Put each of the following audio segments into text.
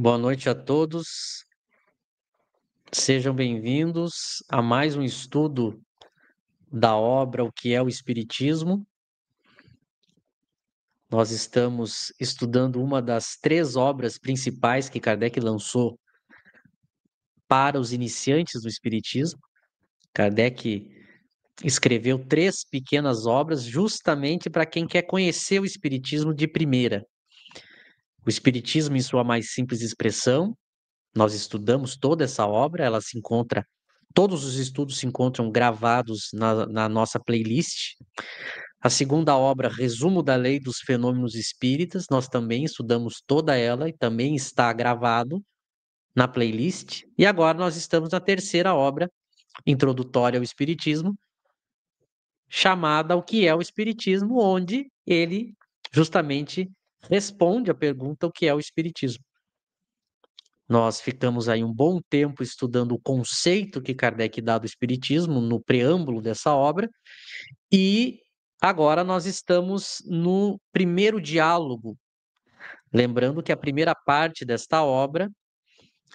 Boa noite a todos. Sejam bem-vindos a mais um estudo da obra O que é o Espiritismo. Nós estamos estudando uma das três obras principais que Kardec lançou para os iniciantes do Espiritismo. Kardec escreveu três pequenas obras justamente para quem quer conhecer o Espiritismo de primeira. O Espiritismo em sua mais simples expressão. Nós estudamos toda essa obra, ela se encontra, todos os estudos se encontram gravados na nossa playlist. A segunda obra, Resumo da Lei dos Fenômenos Espíritas, nós também estudamos toda ela e também está gravado na playlist. E agora nós estamos na terceira obra, Introdutória ao Espiritismo, chamada O que é o Espiritismo, onde ele justamente responde a pergunta o que é o Espiritismo. Nós ficamos aí um bom tempo estudando o conceito que Kardec dá do Espiritismo no preâmbulo dessa obra, e agora nós estamos no primeiro diálogo. Lembrando que a primeira parte desta obra,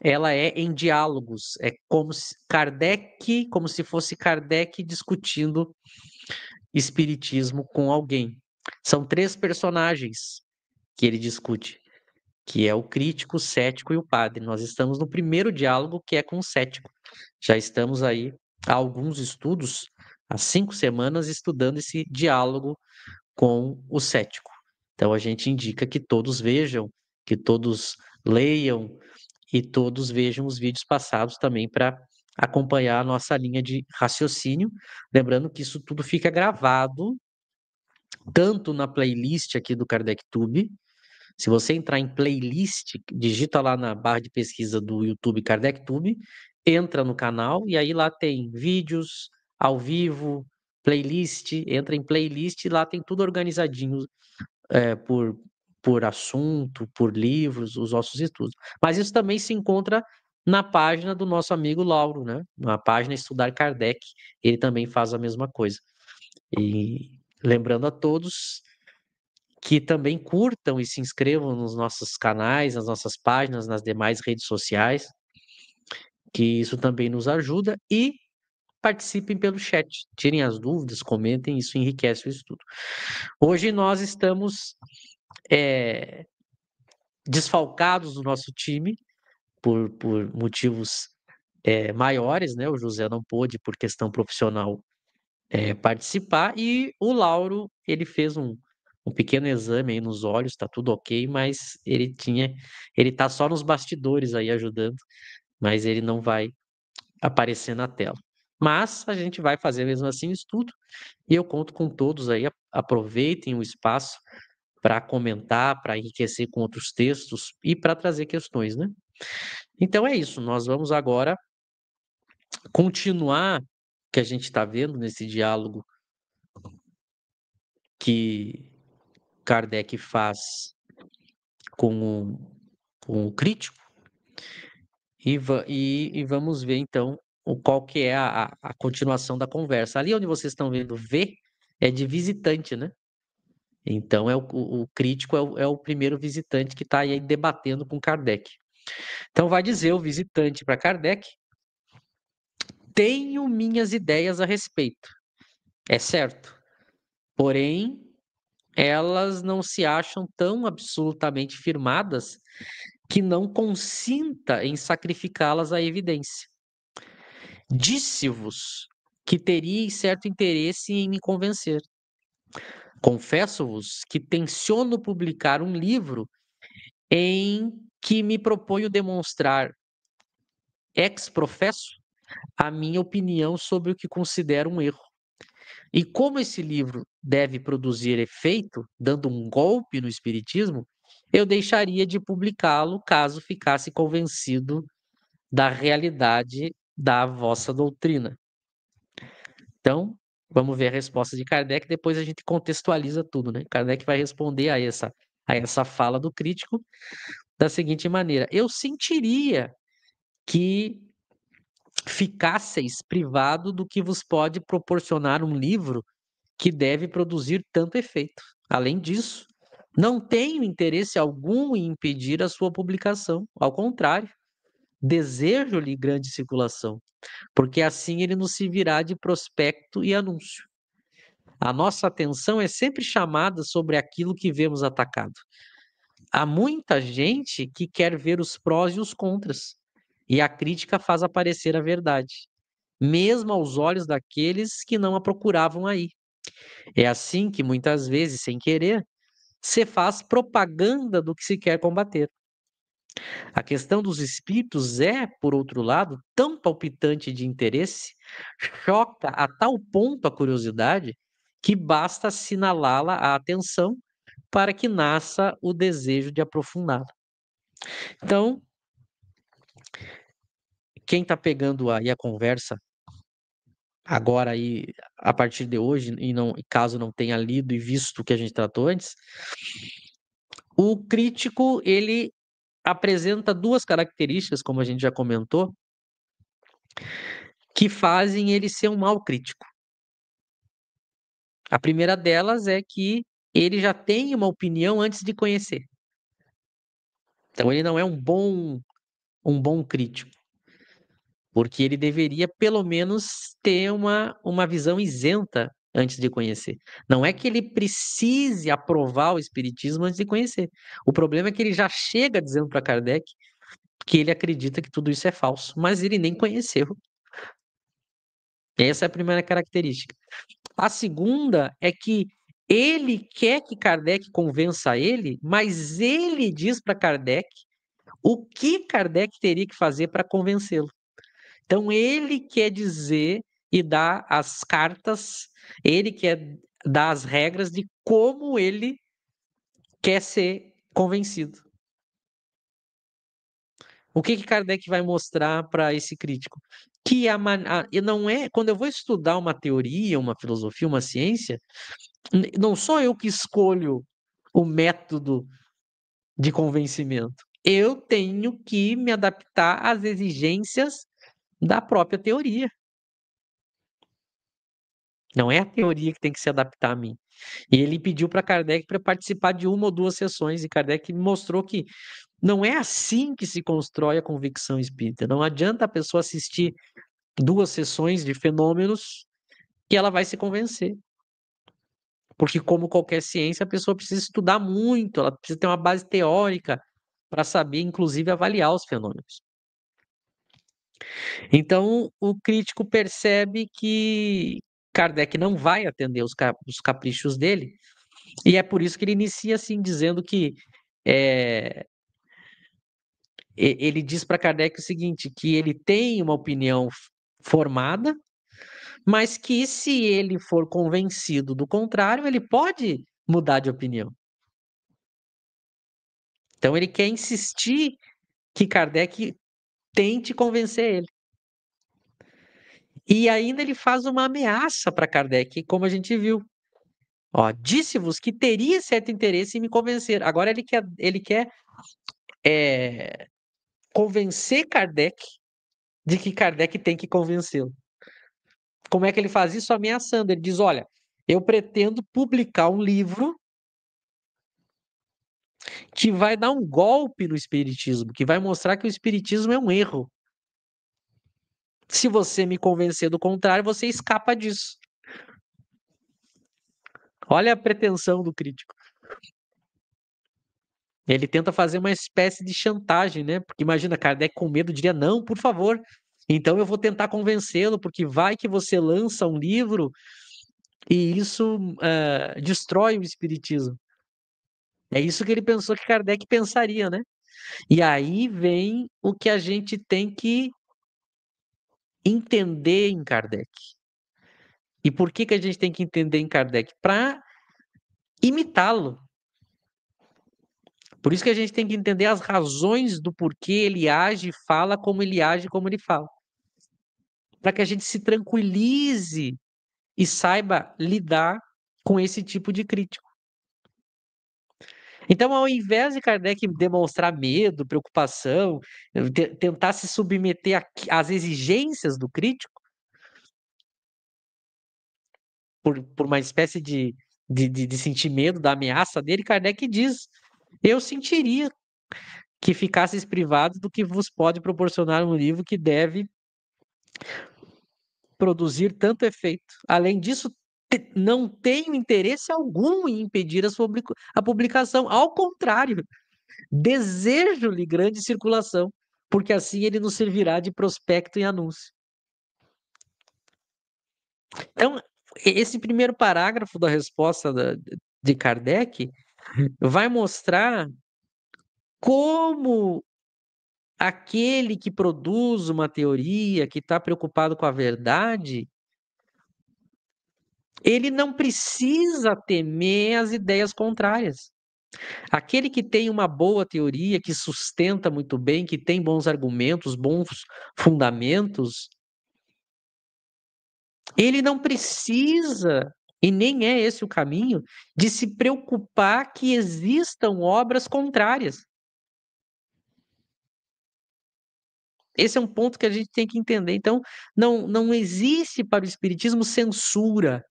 ela é em diálogos, é como se fosse Kardec discutindo Espiritismo com alguém. São três personagens que ele discute, que é o crítico, o cético e o padre. Nós estamos no primeiro diálogo, que é com o cético. Já estamos aí há alguns estudos, há 5 semanas, estudando esse diálogo com o cético. Então a gente indica que todos vejam, que todos leiam e todos vejam os vídeos passados também para acompanhar a nossa linha de raciocínio. Lembrando que isso tudo fica gravado tanto na playlist aqui do KardecTube. Se você entrar em playlist, digita lá na barra de pesquisa do YouTube KardecTube, entra no canal e aí lá tem vídeos ao vivo, playlist, entra em playlist e lá tem tudo organizadinho por assunto, por livros, os nossos estudos. Mas isso também se encontra na página do nosso amigo Lauro, né? Na página Estudar Kardec, ele também faz a mesma coisa. E lembrando a todos que também curtam e se inscrevam nos nossos canais, nas nossas páginas, nas demais redes sociais, que isso também nos ajuda, e participem pelo chat, tirem as dúvidas, comentem, isso enriquece o estudo. Hoje nós estamos desfalcados do nosso time por motivos maiores, né? O José não pôde, por questão profissional, participar, e o Lauro, ele fez um pequeno exame aí nos olhos, tá tudo ok, mas ele tá só nos bastidores aí ajudando, mas ele não vai aparecer na tela. Mas a gente vai fazer mesmo assim o estudo, e eu conto com todos aí, aproveitem o espaço para comentar, para enriquecer com outros textos e para trazer questões, né? Então é isso, nós vamos agora continuar que a gente está vendo nesse diálogo que Kardec faz com com o crítico, e vamos ver então qual que é a continuação da conversa. Ali onde vocês estão vendo V é de visitante, né? Então o crítico é o primeiro visitante que está aí debatendo com Kardec. Então vai dizer o visitante para Kardec: tenho minhas ideias a respeito, é certo. Porém, elas não se acham tão absolutamente firmadas que não consinta em sacrificá-las à evidência. Disse-vos que teríeis certo interesse em me convencer. Confesso-vos que tenciono publicar um livro em que me proponho demonstrar ex professo a minha opinião sobre o que considero um erro. E como esse livro deve produzir efeito, dando um golpe no espiritismo, eu deixaria de publicá-lo caso ficasse convencido da realidade da vossa doutrina. Então, vamos ver a resposta de Kardec, depois a gente contextualiza tudo, né? Kardec vai responder a essa fala do crítico da seguinte maneira: eu sentiria que ficasseis privado do que vos pode proporcionar um livro que deve produzir tanto efeito. Além disso, Não tenho interesse algum em impedir a sua publicação. Ao contrário, desejo-lhe grande circulação, porque assim ele nos servirá de prospecto e anúncio. A nossa atenção é sempre chamada sobre aquilo que vemos atacado. Há muita gente que quer ver os prós e os contras, e a crítica faz aparecer a verdade, mesmo aos olhos daqueles que não a procuravam aí. É assim que muitas vezes, sem querer, se faz propaganda do que se quer combater. A questão dos espíritos é, por outro lado, tão palpitante de interesse, choca a tal ponto a curiosidade, que basta assinalá-la à atenção para que nasça o desejo de aprofundá-la. Então, quem está pegando aí a conversa agora aí, a partir de hoje, e não, caso não tenha lido e visto o que a gente tratou antes, o crítico ele apresenta duas características, como a gente já comentou, que fazem ele ser um mau crítico. A primeira delas é que ele já tem uma opinião antes de conhecer. Então ele não é um bom crítico, porque ele deveria pelo menos ter uma visão isenta antes de conhecer. Não é que ele precise aprovar o espiritismo antes de conhecer. O problema é que ele já chega dizendo para Kardec que ele acredita que tudo isso é falso, mas ele nem conheceu. Essa é a primeira característica. A segunda é que ele quer que Kardec convença ele, mas ele diz para Kardec o que Kardec teria que fazer para convencê-lo. Então ele quer dizer e dar as cartas, ele quer dar as regras de como ele quer ser convencido. O que Kardec vai mostrar para esse crítico? Que e não é quando eu vou estudar uma teoria, uma filosofia, uma ciência, não sou eu que escolho o método de convencimento. Eu tenho que me adaptar às exigências da própria teoria. Não é a teoria que tem que se adaptar a mim. E ele pediu para Kardec para participar de uma ou duas sessões, e Kardec mostrou que não é assim que se constrói a convicção espírita. Não adianta a pessoa assistir duas sessões de fenômenos que ela vai se convencer. Porque, como qualquer ciência, a pessoa precisa estudar muito, ela precisa ter uma base teórica para saber, inclusive, avaliar os fenômenos. Então, o crítico percebe que Kardec não vai atender os caprichos dele, e é por isso que ele inicia assim, dizendo que eh, ele diz para Kardec o seguinte, que ele tem uma opinião formada, mas que se ele for convencido do contrário, ele pode mudar de opinião. Então ele quer insistir que Kardec tente convencer ele. E ainda ele faz uma ameaça para Kardec, como a gente viu. Ó, disse-vos que teria certo interesse em me convencer. Agora ele quer eh, convencer Kardec de que Kardec tem que convencê-lo. Como é que ele faz isso? Ameaçando. Ele diz: olha, eu pretendo publicar um livro que vai dar um golpe no espiritismo, que vai mostrar que o espiritismo é um erro. Se você me convencer do contrário, você escapa disso. Olha a pretensão do crítico. Ele tenta fazer uma espécie de chantagem, né? Porque imagina, Kardec com medo diria: não, por favor. Então eu vou tentar convencê-lo, porque vai que você lança um livro e isso destrói o espiritismo. É isso que ele pensou que Kardec pensaria, né? E aí vem o que a gente tem que entender em Kardec. E por que a gente tem que entender em Kardec? Para imitá-lo. Por isso que a gente tem que entender as razões do porquê ele age e fala como ele age, como ele fala. Para que a gente se tranquilize e saiba lidar com esse tipo de crítico. Então, ao invés de Kardec demonstrar medo, preocupação, tentar se submeter às exigências do crítico, por uma espécie de de sentir medo da ameaça dele, Kardec diz: eu sentiria que ficasseis privados do que vos pode proporcionar um livro que deve produzir tanto efeito. Além disso, não tenho interesse algum em impedir a publicação. Ao contrário, desejo-lhe grande circulação, porque assim ele nos servirá de prospecto e anúncio. Então, esse primeiro parágrafo da resposta de Kardec vai mostrar como aquele que produz uma teoria, que está preocupado com a verdade, ele não precisa temer as ideias contrárias. Aquele que tem uma boa teoria, que sustenta muito bem, que tem bons argumentos, bons fundamentos, ele não precisa, e nem é esse o caminho, de se preocupar que existam obras contrárias. Esse é um ponto que a gente tem que entender. Então, não existe para o Espiritismo censura.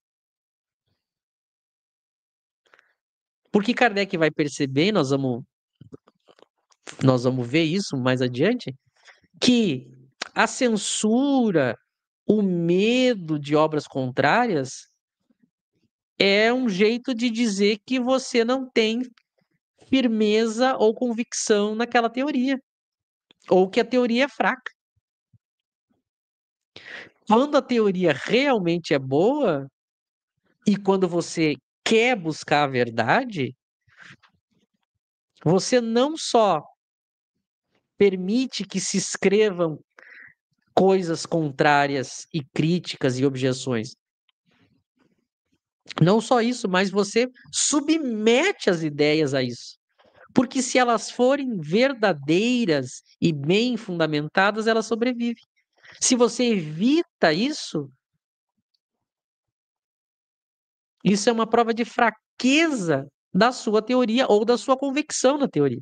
Porque Kardec vai perceber, nós vamos ver isso mais adiante, que a censura, o medo de obras contrárias é um jeito de dizer que você não tem firmeza ou convicção naquela teoria, ou que a teoria é fraca. Quando a teoria realmente é boa, e quando você quer buscar a verdade, você não só permite que se escrevam coisas contrárias e críticas e objeções. Não só isso, mas você submete as ideias a isso. Porque se elas forem verdadeiras e bem fundamentadas, elas sobrevivem. Se você evita isso, isso é uma prova de fraqueza da sua teoria ou da sua convicção na teoria.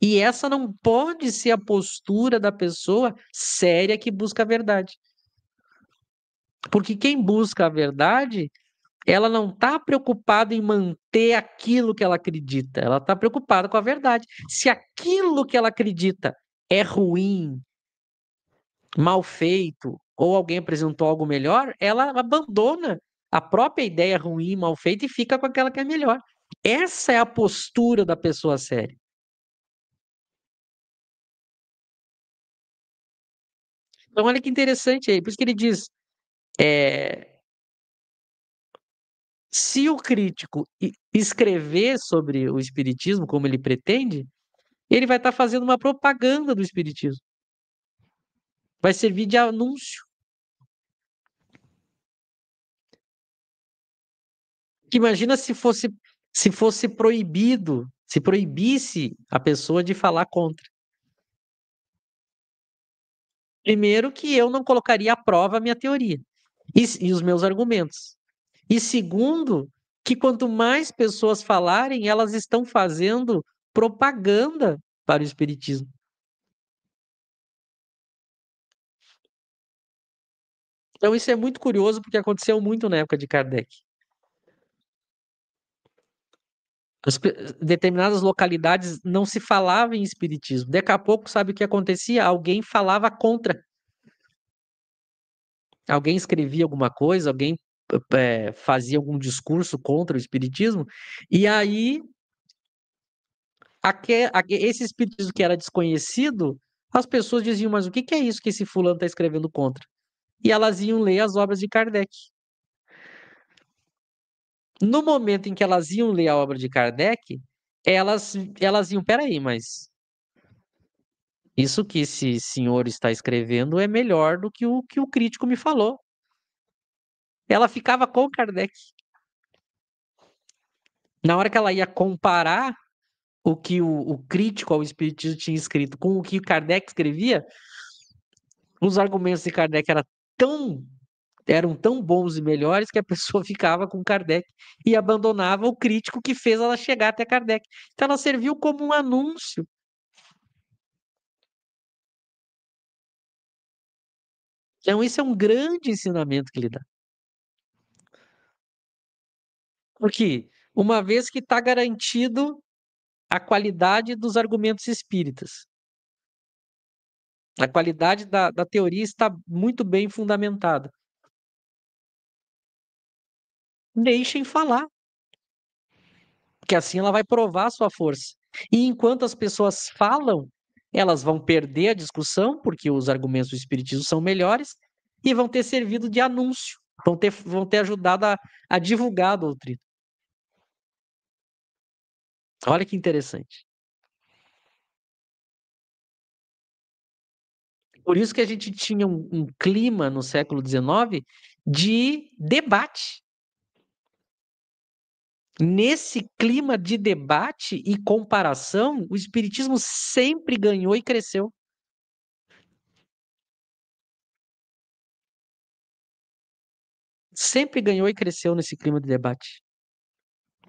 E essa não pode ser a postura da pessoa séria que busca a verdade. Porque quem busca a verdade, ela não está preocupada em manter aquilo que ela acredita, ela está preocupada com a verdade. Se aquilo que ela acredita é ruim, mal feito, ou alguém apresentou algo melhor, ela abandona a própria ideia ruim, mal feita e fica com aquela que é melhor. Essa é a postura da pessoa séria. Então, olha que interessante aí, por isso que ele diz: é, se o crítico escrever sobre o Espiritismo como ele pretende, ele vai estar fazendo uma propaganda do Espiritismo. Vai servir de anúncio. Que imagina se fosse proibido, se proibisse a pessoa de falar contra. Primeiro, que eu não colocaria à prova a minha teoria e os meus argumentos. E segundo, que quanto mais pessoas falarem, elas estão fazendo propaganda para o Espiritismo. Então, isso é muito curioso, porque aconteceu muito na época de Kardec. Determinadas localidades não se falava em espiritismo. Daqui a pouco, sabe o que acontecia? Alguém falava contra. Alguém escrevia alguma coisa, alguém fazia algum discurso contra o espiritismo, e aí esse espiritismo que era desconhecido, as pessoas diziam: mas o que que é isso que esse fulano está escrevendo contra? E elas iam ler as obras de Kardec. No momento em que elas iam ler a obra de Kardec, elas iam: peraí, mas isso que esse senhor está escrevendo é melhor do que o crítico me falou. Ela ficava com Kardec. Na hora que ela ia comparar o que o crítico ao espiritismo tinha escrito com o que Kardec escrevia, os argumentos de Kardec eram tão bons e melhores que a pessoa ficava com Kardec e abandonava o crítico que fez ela chegar até Kardec. Então ela serviu como um anúncio. Então, isso é um grande ensinamento que ele dá. Porque uma vez que está garantido a qualidade dos argumentos espíritas, a qualidade da teoria está muito bem fundamentada. Deixem falar, porque assim ela vai provar a sua força. E enquanto as pessoas falam, elas vão perder a discussão, porque os argumentos do espiritismo são melhores, e vão ter servido de anúncio, vão ter ajudado a divulgar a doutrina. Olha que interessante. Por isso que a gente tinha um clima no século XIX de debate. Nesse clima de debate e comparação, o espiritismo sempre ganhou e cresceu. Sempre ganhou e cresceu nesse clima de debate.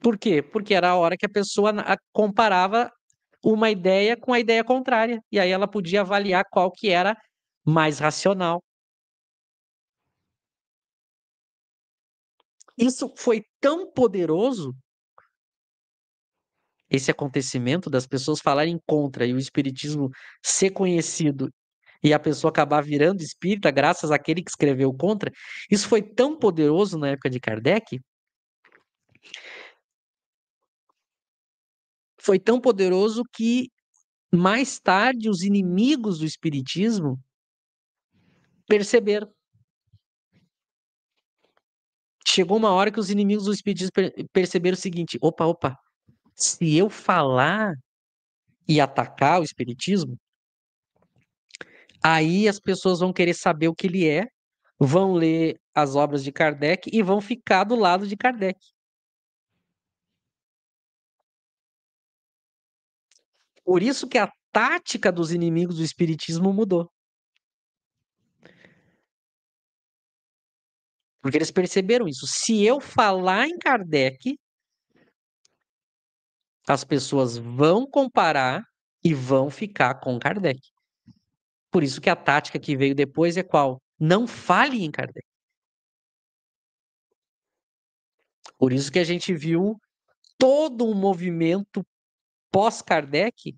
Por quê? Porque era a hora que a pessoa comparava uma ideia com a ideia contrária. E aí ela podia avaliar qual que era mais racional. Isso foi tão poderoso, esse acontecimento das pessoas falarem contra e o espiritismo ser conhecido e a pessoa acabar virando espírita graças àquele que escreveu contra. Isso foi tão poderoso na época de Kardec, foi tão poderoso que mais tarde os inimigos do espiritismo perceberam. Chegou uma hora que os inimigos do espiritismo perceberam o seguinte: opa, opa, se eu falar e atacar o espiritismo, aí as pessoas vão querer saber o que ele é, vão ler as obras de Kardec e vão ficar do lado de Kardec. Por isso que a tática dos inimigos do espiritismo mudou. Porque eles perceberam isso. Se eu falar em Kardec, as pessoas vão comparar e vão ficar com Kardec. Por isso que a tática que veio depois é qual? Não fale em Kardec. Por isso que a gente viu todo um movimento pós-Kardec,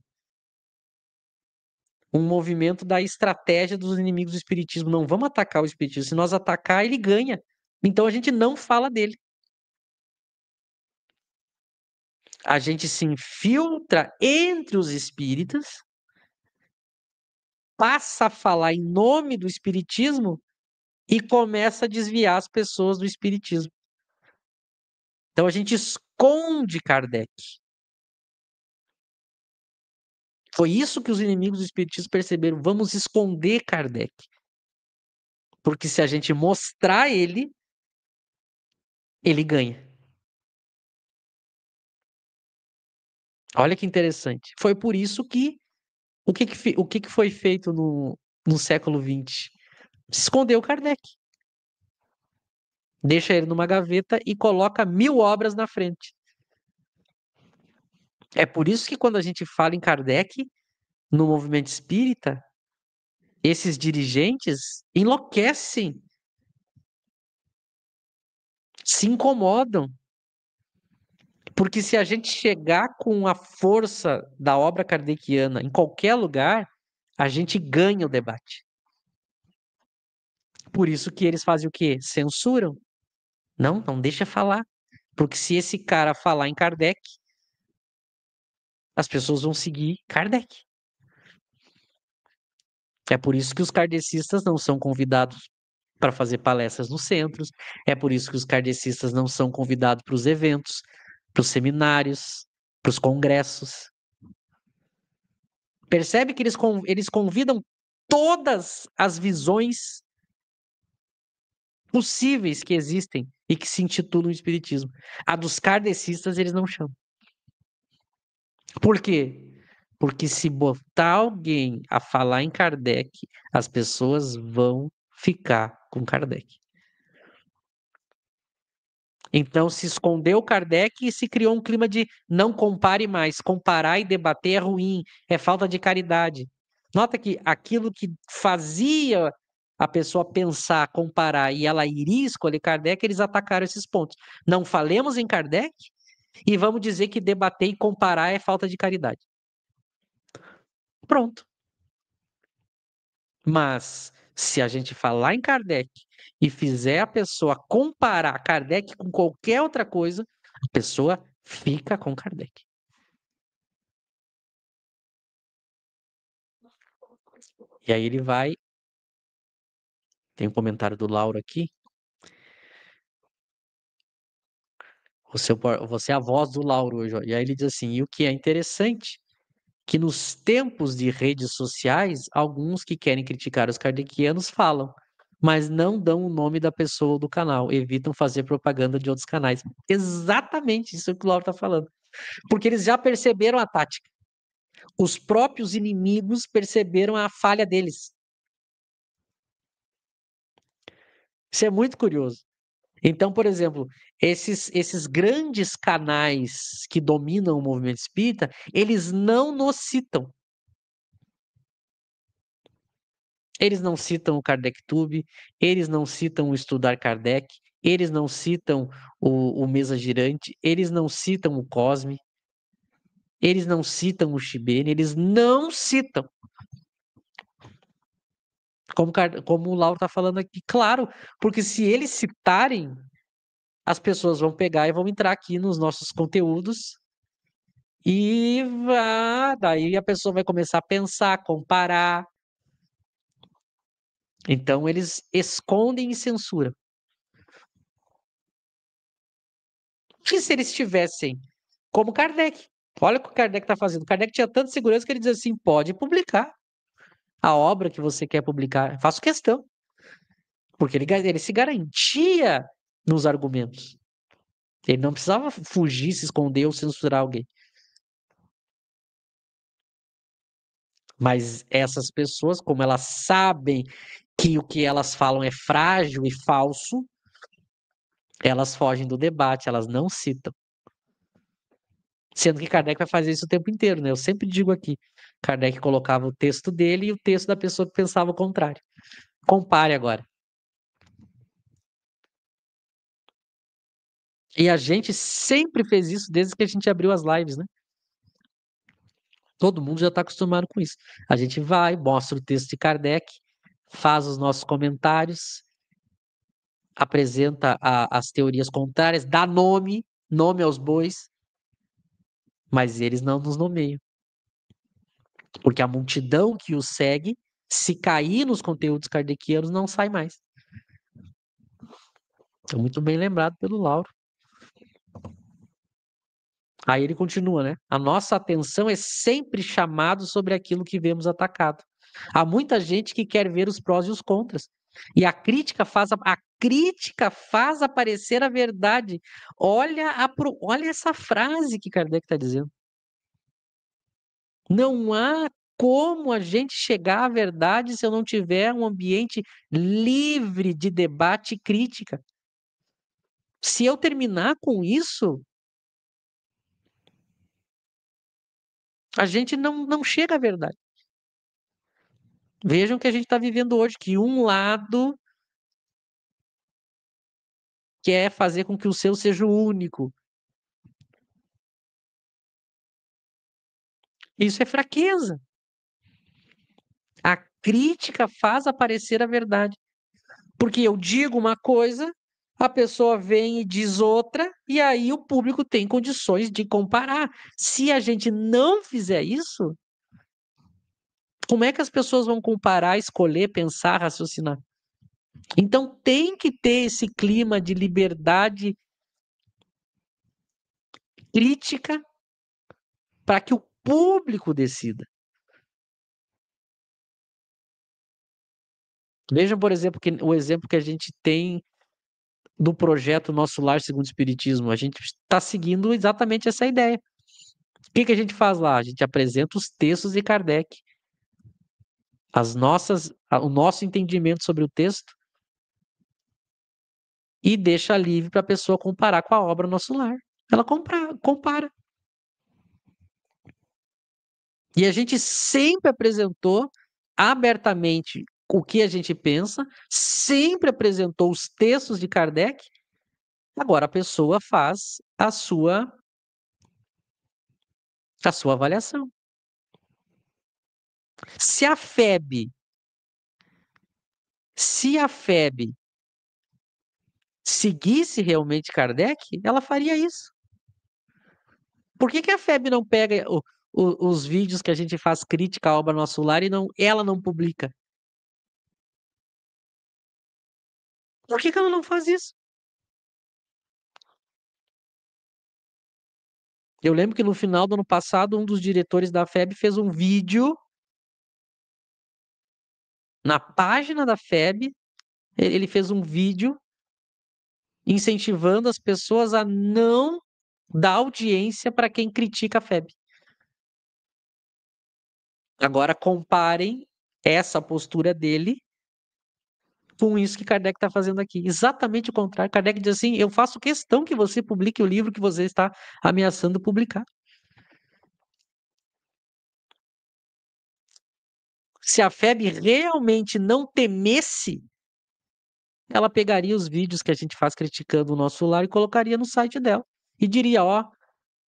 um movimento da estratégia dos inimigos do espiritismo. Não vamos atacar o espiritismo. Se nós atacar, ele ganha. Então a gente não fala dele. A gente se infiltra entre os espíritas, passa a falar em nome do espiritismo e começa a desviar as pessoas do espiritismo. Então a gente esconde Kardec. Foi isso que os inimigos do espiritismo perceberam. Vamos esconder Kardec. Porque se a gente mostrar ele, ele ganha. Olha que interessante. Foi por isso que o que foi feito no século XX? Se escondeu Kardec. Deixa ele numa gaveta e coloca 1000 obras na frente. É por isso que quando a gente fala em Kardec, no movimento espírita, esses dirigentes enlouquecem, se incomodam. Porque se a gente chegar com a força da obra kardeciana em qualquer lugar, a gente ganha o debate. Por isso que eles fazem o quê? Censuram. Não, não deixa falar. Porque se esse cara falar em Kardec, as pessoas vão seguir Kardec. É por isso que os kardecistas não são convidados para fazer palestras nos centros. É por isso que os kardecistas não são convidados para os eventos, para os seminários, para os congressos. Percebe que eles convidam todas as visões possíveis que existem e que se intitulam Espiritismo. A dos kardecistas eles não chamam. Por quê? Porque se botar alguém a falar em Kardec, as pessoas vão ficar com Kardec. Então se escondeu Kardec e se criou um clima de não compare mais. Comparar e debater é ruim, é falta de caridade. Nota que aquilo que fazia a pessoa pensar, comparar e ela iria escolher Kardec, eles atacaram esses pontos. Não falemos em Kardec e vamos dizer que debater e comparar é falta de caridade. Pronto. Mas se a gente falar em Kardec e fizer a pessoa comparar Kardec com qualquer outra coisa, a pessoa fica com Kardec. E aí ele vai. Tem um comentário do Lauro aqui. Você é a voz do Lauro hoje, ó. E aí ele diz assim: e o que é interessante, que nos tempos de redes sociais, alguns que querem criticar os kardecianos falam, mas não dão o nome da pessoa ou do canal, evitam fazer propaganda de outros canais. Exatamente isso que o Lauro está falando. Porque eles já perceberam a tática. Os próprios inimigos perceberam a falha deles. Isso é muito curioso. Então, por exemplo, esses grandes canais que dominam o movimento espírita, eles não nos citam. Eles não citam o KardecTube, eles não citam o Estudar Kardec, eles não citam o Mesa Girante, eles não citam o Cosme, eles não citam o Shibene, eles não citam. Como o Lauro está falando aqui, claro, porque se eles citarem, as pessoas vão pegar e vão entrar aqui nos nossos conteúdos e daí a pessoa vai começar a pensar, comparar. Então eles escondem e censuram. E se eles tivessem, como Kardec? Olha o que o Kardec está fazendo. Kardec tinha tanta segurança que ele diz assim: pode publicar a obra que você quer publicar. Faço questão. Porque ele se garantia nos argumentos. Ele não precisava fugir, se esconder ou censurar alguém. Mas essas pessoas, como elas sabem que o que elas falam é frágil e falso, elas fogem do debate, elas não citam. Sendo que Kardec vai fazer isso o tempo inteiro, né? Eu sempre digo aqui, Kardec colocava o texto dele e o texto da pessoa que pensava o contrário. Compare agora. E a gente sempre fez isso desde que a gente abriu as lives, né? Todo mundo já está acostumado com isso. A gente vai, mostra o texto de Kardec, faz os nossos comentários, apresenta as teorias contrárias, dá nome aos bois, mas eles não nos nomeiam. Porque a multidão que os segue, se cair nos conteúdos kardecianos, não sai mais. Então, muito bem lembrado pelo Lauro. Aí ele continua, né? A nossa atenção é sempre chamada sobre aquilo que vemos atacado. Há muita gente que quer ver os prós e os contras. E a crítica faz aparecer a verdade. Olha essa frase que Kardec está dizendo. Não há como a gente chegar à verdade se eu não tiver um ambiente livre de debate e crítica. Se eu terminar com isso, a gente não chega à verdade. Vejam o que a gente está vivendo hoje, que um lado quer fazer com que o seu seja o único. Isso é fraqueza. A crítica faz aparecer a verdade. Porque eu digo uma coisa, a pessoa vem e diz outra, e aí o público tem condições de comparar. Se a gente não fizer isso, como é que as pessoas vão comparar, escolher, pensar, raciocinar? Então tem que ter esse clima de liberdade crítica para que o público decida. Vejam, por exemplo, que o exemplo que a gente tem do projeto Nosso Lar Segundo o Espiritismo. A gente está seguindo exatamente essa ideia. O que a gente faz lá? A gente apresenta os textos de Kardec, o nosso entendimento sobre o texto e deixa livre para a pessoa comparar com a obra Nosso Lar. Ela compara. E a gente sempre apresentou abertamente o que a gente pensa, sempre apresentou os textos de Kardec, agora a pessoa faz a sua avaliação. Se a FEB, se a FEB seguisse realmente Kardec, ela faria isso. Por que que a FEB não pega os vídeos que a gente faz crítica à obra Nosso Lar e ela não publica? Por que que ela não faz isso? Eu lembro que no final do ano passado, um dos diretores da FEB fez um vídeo na página da FEB, ele fez um vídeo incentivando as pessoas a não dar audiência para quem critica a FEB. Agora comparem essa postura dele com isso que Kardec está fazendo aqui. Exatamente o contrário. Kardec diz assim: eu faço questão que você publique o livro que você está ameaçando publicar. Se a FEB realmente não temesse, ela pegaria os vídeos que a gente faz criticando o Nosso Lar e colocaria no site dela. E diria, ó,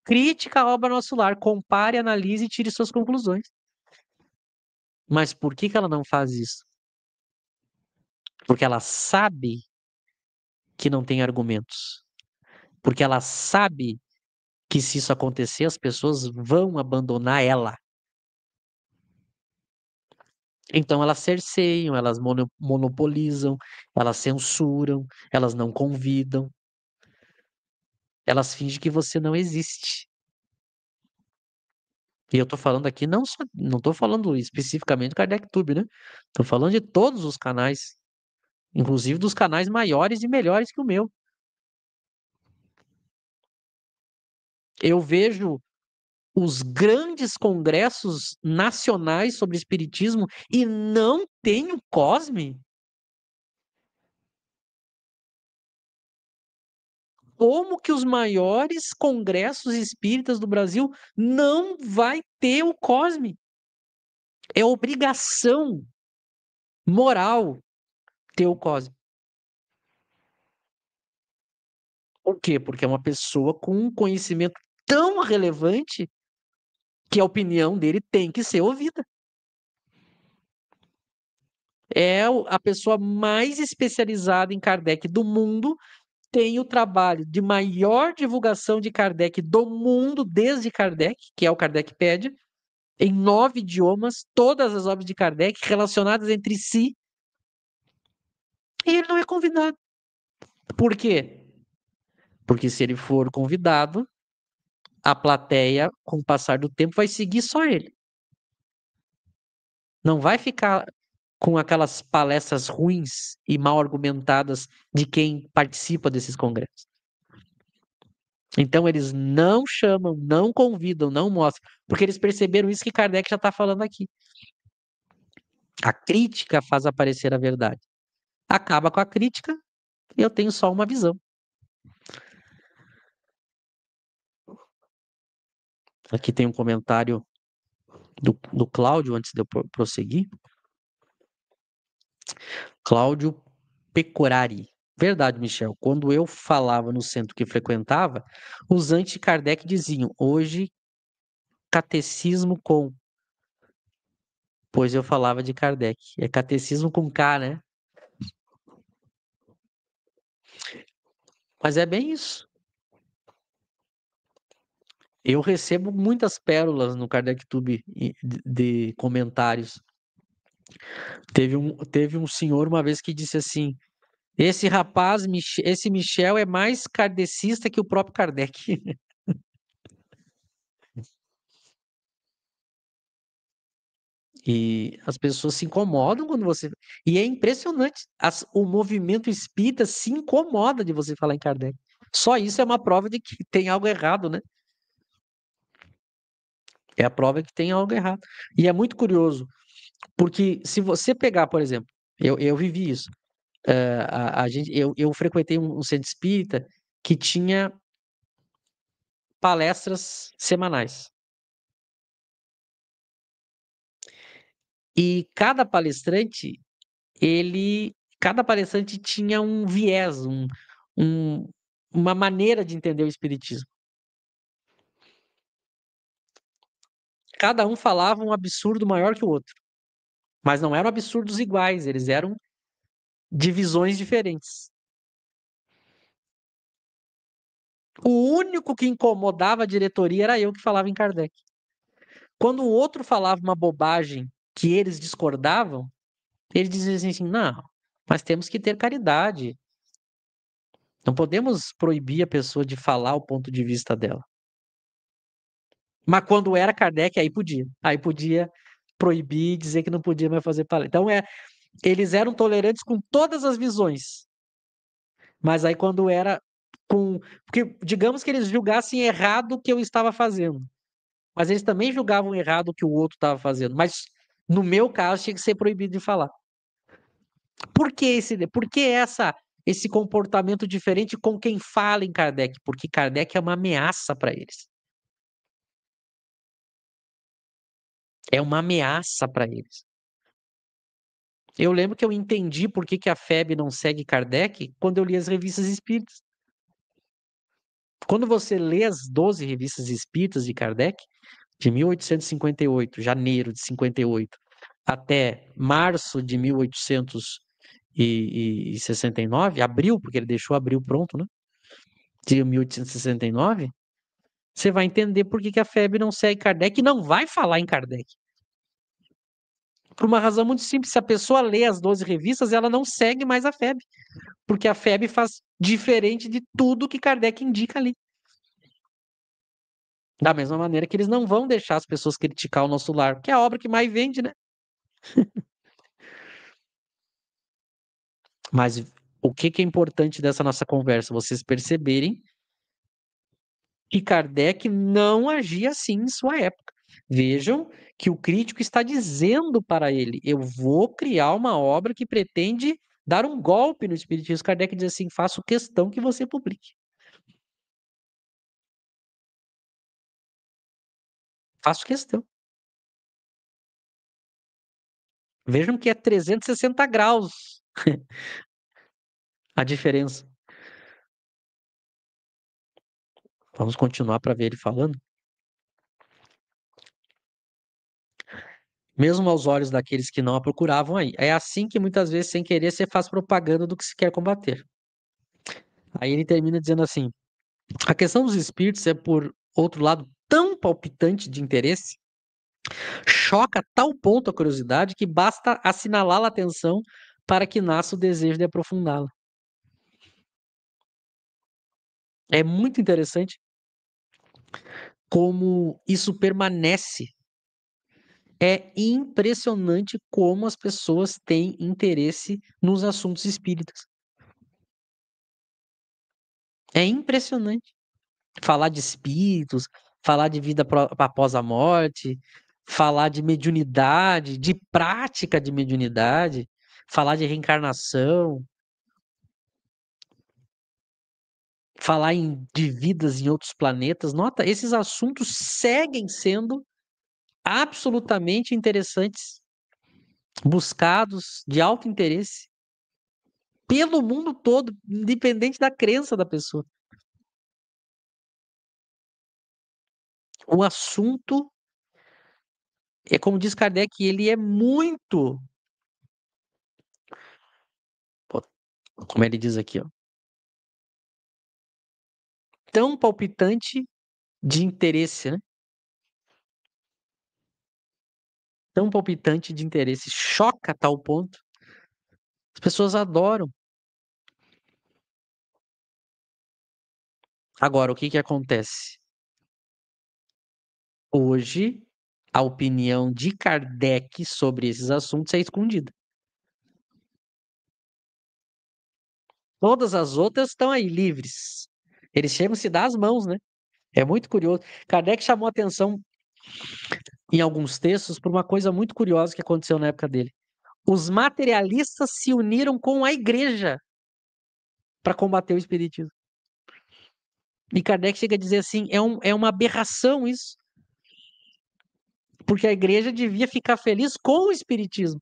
crítica à obra Nosso Lar, compare, analise e tire suas conclusões. Mas por que que ela não faz isso? Porque ela sabe que não tem argumentos. Porque ela sabe que se isso acontecer, as pessoas vão abandonar ela. Então elas cerceiam, elas monopolizam, elas censuram, elas não convidam, elas fingem que você não existe. E eu tô falando aqui não tô falando especificamente do KardecTube, né? Tô falando de todos os canais, inclusive dos canais maiores e melhores que o meu. Eu vejo os grandes congressos nacionais sobre espiritismo e não tem o Cosme. Como que os maiores congressos espíritas do Brasil não vai ter o Cosme? É obrigação moral ter o Cosme. Por quê? Porque é uma pessoa com um conhecimento tão relevante que a opinião dele tem que ser ouvida. É a pessoa mais especializada em Kardec do mundo, tem o trabalho de maior divulgação de Kardec do mundo desde Kardec, que é o Kardecpédia, em 9 idiomas, todas as obras de Kardec relacionadas entre si, e ele não é convidado. Por quê? Porque se ele for convidado, a plateia, com o passar do tempo, vai seguir só ele. Não vai ficar com aquelas palestras ruins e mal argumentadas de quem participa desses congressos. Então eles não chamam, não convidam, não mostram, porque eles perceberam isso que Kardec já está falando aqui. A crítica faz aparecer a verdade. Acaba com a crítica, e eu tenho só uma visão. Aqui tem um comentário do Cláudio, antes de eu prosseguir. Cláudio Pecorari. Verdade, Michel. Quando eu falava no centro que frequentava, os anti-Kardec diziam: hoje, catecismo com. Pois eu falava de Kardec. É catecismo com K, né? Mas é bem isso. Eu recebo muitas pérolas no KardecTube de comentários. Teve um senhor uma vez que disse assim: esse rapaz, esse Michel, é mais kardecista que o próprio Kardec. E as pessoas se incomodam quando você. E é impressionante. O movimento espírita se incomoda de você falar em Kardec. Só isso é uma prova de que tem algo errado, né? É a prova de que tem algo errado. E é muito curioso, porque se você pegar, por exemplo, eu vivi isso. Eu frequentei um centro espírita que tinha palestras semanais. E cada palestrante cada palestrante tinha um viés, um uma maneira de entender o espiritismo. Cada um falava um absurdo maior que o outro, mas não eram absurdos iguais, eles eram de visões diferentes. O único que incomodava a diretoria era eu que falava em Kardec. Quando o outro falava uma bobagem que eles discordavam, eles diziam assim: não, mas temos que ter caridade. Não podemos proibir a pessoa de falar o ponto de vista dela. Mas quando era Kardec, aí podia. Aí podia proibir e dizer que não podia mais fazer palestra. Então, eles eram tolerantes com todas as visões. Mas aí quando era com. Porque, digamos que eles julgassem errado o que eu estava fazendo. Mas eles também julgavam errado o que o outro estava fazendo. Mas, no meu caso, tinha que ser proibido de falar. Por que esse comportamento diferente com quem fala em Kardec? Porque Kardec é uma ameaça para eles. É uma ameaça para eles. Eu lembro que eu entendi por que a FEB não segue Kardec quando eu li as revistas espíritas. Quando você lê as 12 revistas espíritas de Kardec, de 1858, janeiro de 58, até março de 1869, abril, porque ele deixou abril pronto, né? De 1869, você vai entender por que a FEB não segue Kardec e não vai falar em Kardec. Por uma razão muito simples, se a pessoa lê as 12 revistas, ela não segue mais a FEB, porque a FEB faz diferente de tudo que Kardec indica ali. Da mesma maneira que eles não vão deixar as pessoas criticar o nosso lar, que é a obra que mais vende, né? Mas o que é importante dessa nossa conversa? Vocês perceberem que Kardec não agia assim em sua época. Vejam que o crítico está dizendo para ele: eu vou criar uma obra que pretende dar um golpe no Espiritismo. Kardec diz assim: faço questão que você publique. Faço questão. Vejam que é 360 graus a diferença. Vamos continuar para ver ele falando. Mesmo aos olhos daqueles que não a procuravam aí. É assim que muitas vezes, sem querer, você faz propaganda do que se quer combater. Aí ele termina dizendo assim: a questão dos espíritos é, por outro lado, tão palpitante de interesse, choca a tal ponto a curiosidade que basta assinalá-la a atenção para que nasça o desejo de aprofundá-la. É muito interessante como isso permanece. É impressionante como as pessoas têm interesse nos assuntos espíritas. É impressionante. Falar de espíritos, falar de vida após a morte, falar de mediunidade, de prática de mediunidade, falar de reencarnação, falar de vidas em outros planetas. Nota, esses assuntos seguem sendo absolutamente interessantes, buscados, de alto interesse, pelo mundo todo, independente da crença da pessoa. O assunto, é como diz Kardec, ele é muito, como ele diz aqui, ó, tão palpitante de interesse, né? Tão palpitante de interesse, choca a tal ponto. As pessoas adoram. Agora, o que que acontece? Hoje, a opinião de Kardec sobre esses assuntos é escondida. Todas as outras estão aí, livres. Eles chegam a se dar as mãos, né? É muito curioso. Kardec chamou atenção em alguns textos por uma coisa muito curiosa que aconteceu na época dele. Os materialistas se uniram com a igreja para combater o espiritismo. E Kardec chega a dizer assim: é uma aberração isso, porque a igreja devia ficar feliz com o espiritismo,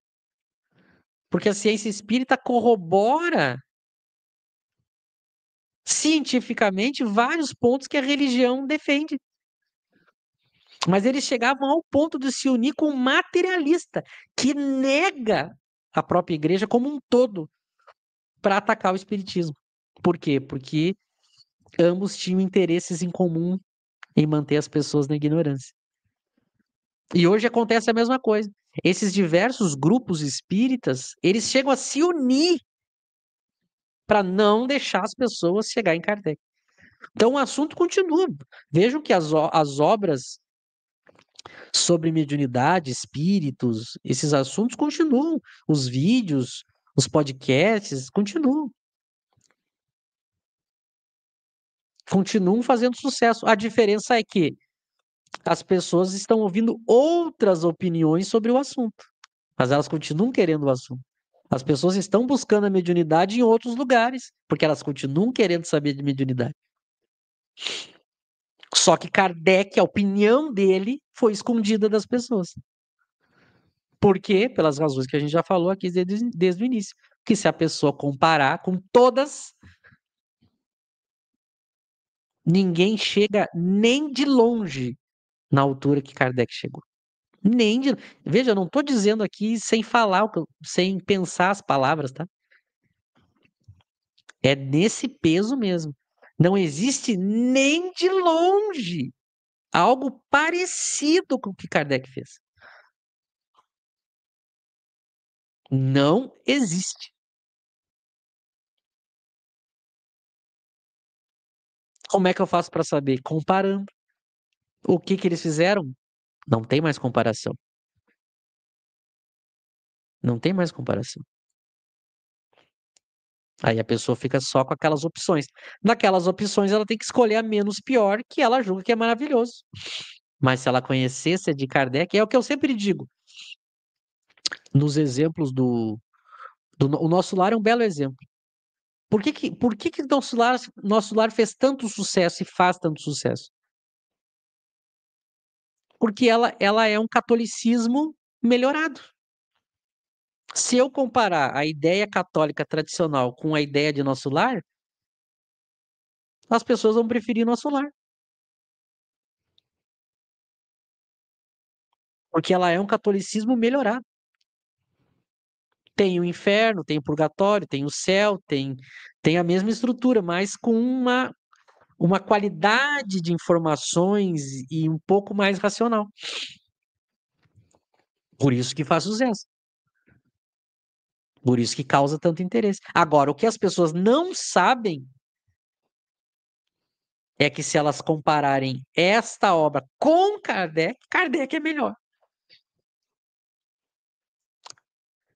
Porque a ciência espírita corrobora cientificamente vários pontos que a religião defende. Mas eles chegavam ao ponto de se unir com um materialista que nega a própria igreja como um todo para atacar o espiritismo. Por quê? Porque ambos tinham interesses em comum em manter as pessoas na ignorância. E hoje acontece a mesma coisa. Esses diversos grupos espíritas, eles chegam a se unir para não deixar as pessoas chegar em Kardec. Então o assunto continua. Vejam que as obras sobre mediunidade, espíritos, esses assuntos continuam. Os vídeos, os podcasts continuam. Continuam fazendo sucesso. A diferença é que as pessoas estão ouvindo outras opiniões sobre o assunto, mas elas continuam querendo o assunto. As pessoas estão buscando a mediunidade em outros lugares, porque elas continuam querendo saber de mediunidade. Só que Kardec, a opinião dele, foi escondida das pessoas. Por quê? Pelas razões que a gente já falou aqui desde o início. Que se a pessoa comparar com todas, ninguém chega nem de longe na altura que Kardec chegou. Nem de... Veja, eu não estou dizendo aqui sem falar, sem pensar as palavras, tá? É nesse peso mesmo. Não existe nem de longe algo parecido com o que Kardec fez. Não existe. Como é que eu faço para saber? Comparando. O que que eles fizeram? Não tem mais comparação. Não tem mais comparação. Aí a pessoa fica só com aquelas opções. Naquelas opções, ela tem que escolher a menos pior, que ela julga que é maravilhoso. Mas se ela conhecesse a de Kardec, é o que eu sempre digo. Nos exemplos o nosso lar é um belo exemplo. Por que que nosso lar fez tanto sucesso e faz tanto sucesso? Porque ela é um catolicismo melhorado. Se eu comparar a ideia católica tradicional com a ideia de nosso lar, as pessoas vão preferir nosso lar. Porque ela é um catolicismo melhorado. Tem o inferno, tem o purgatório, tem o céu, tem a mesma estrutura, mas com uma qualidade de informações e um pouco mais racional. Por isso que faz sucesso. Por isso que causa tanto interesse. Agora, o que as pessoas não sabem é que se elas compararem esta obra com Kardec, Kardec é melhor.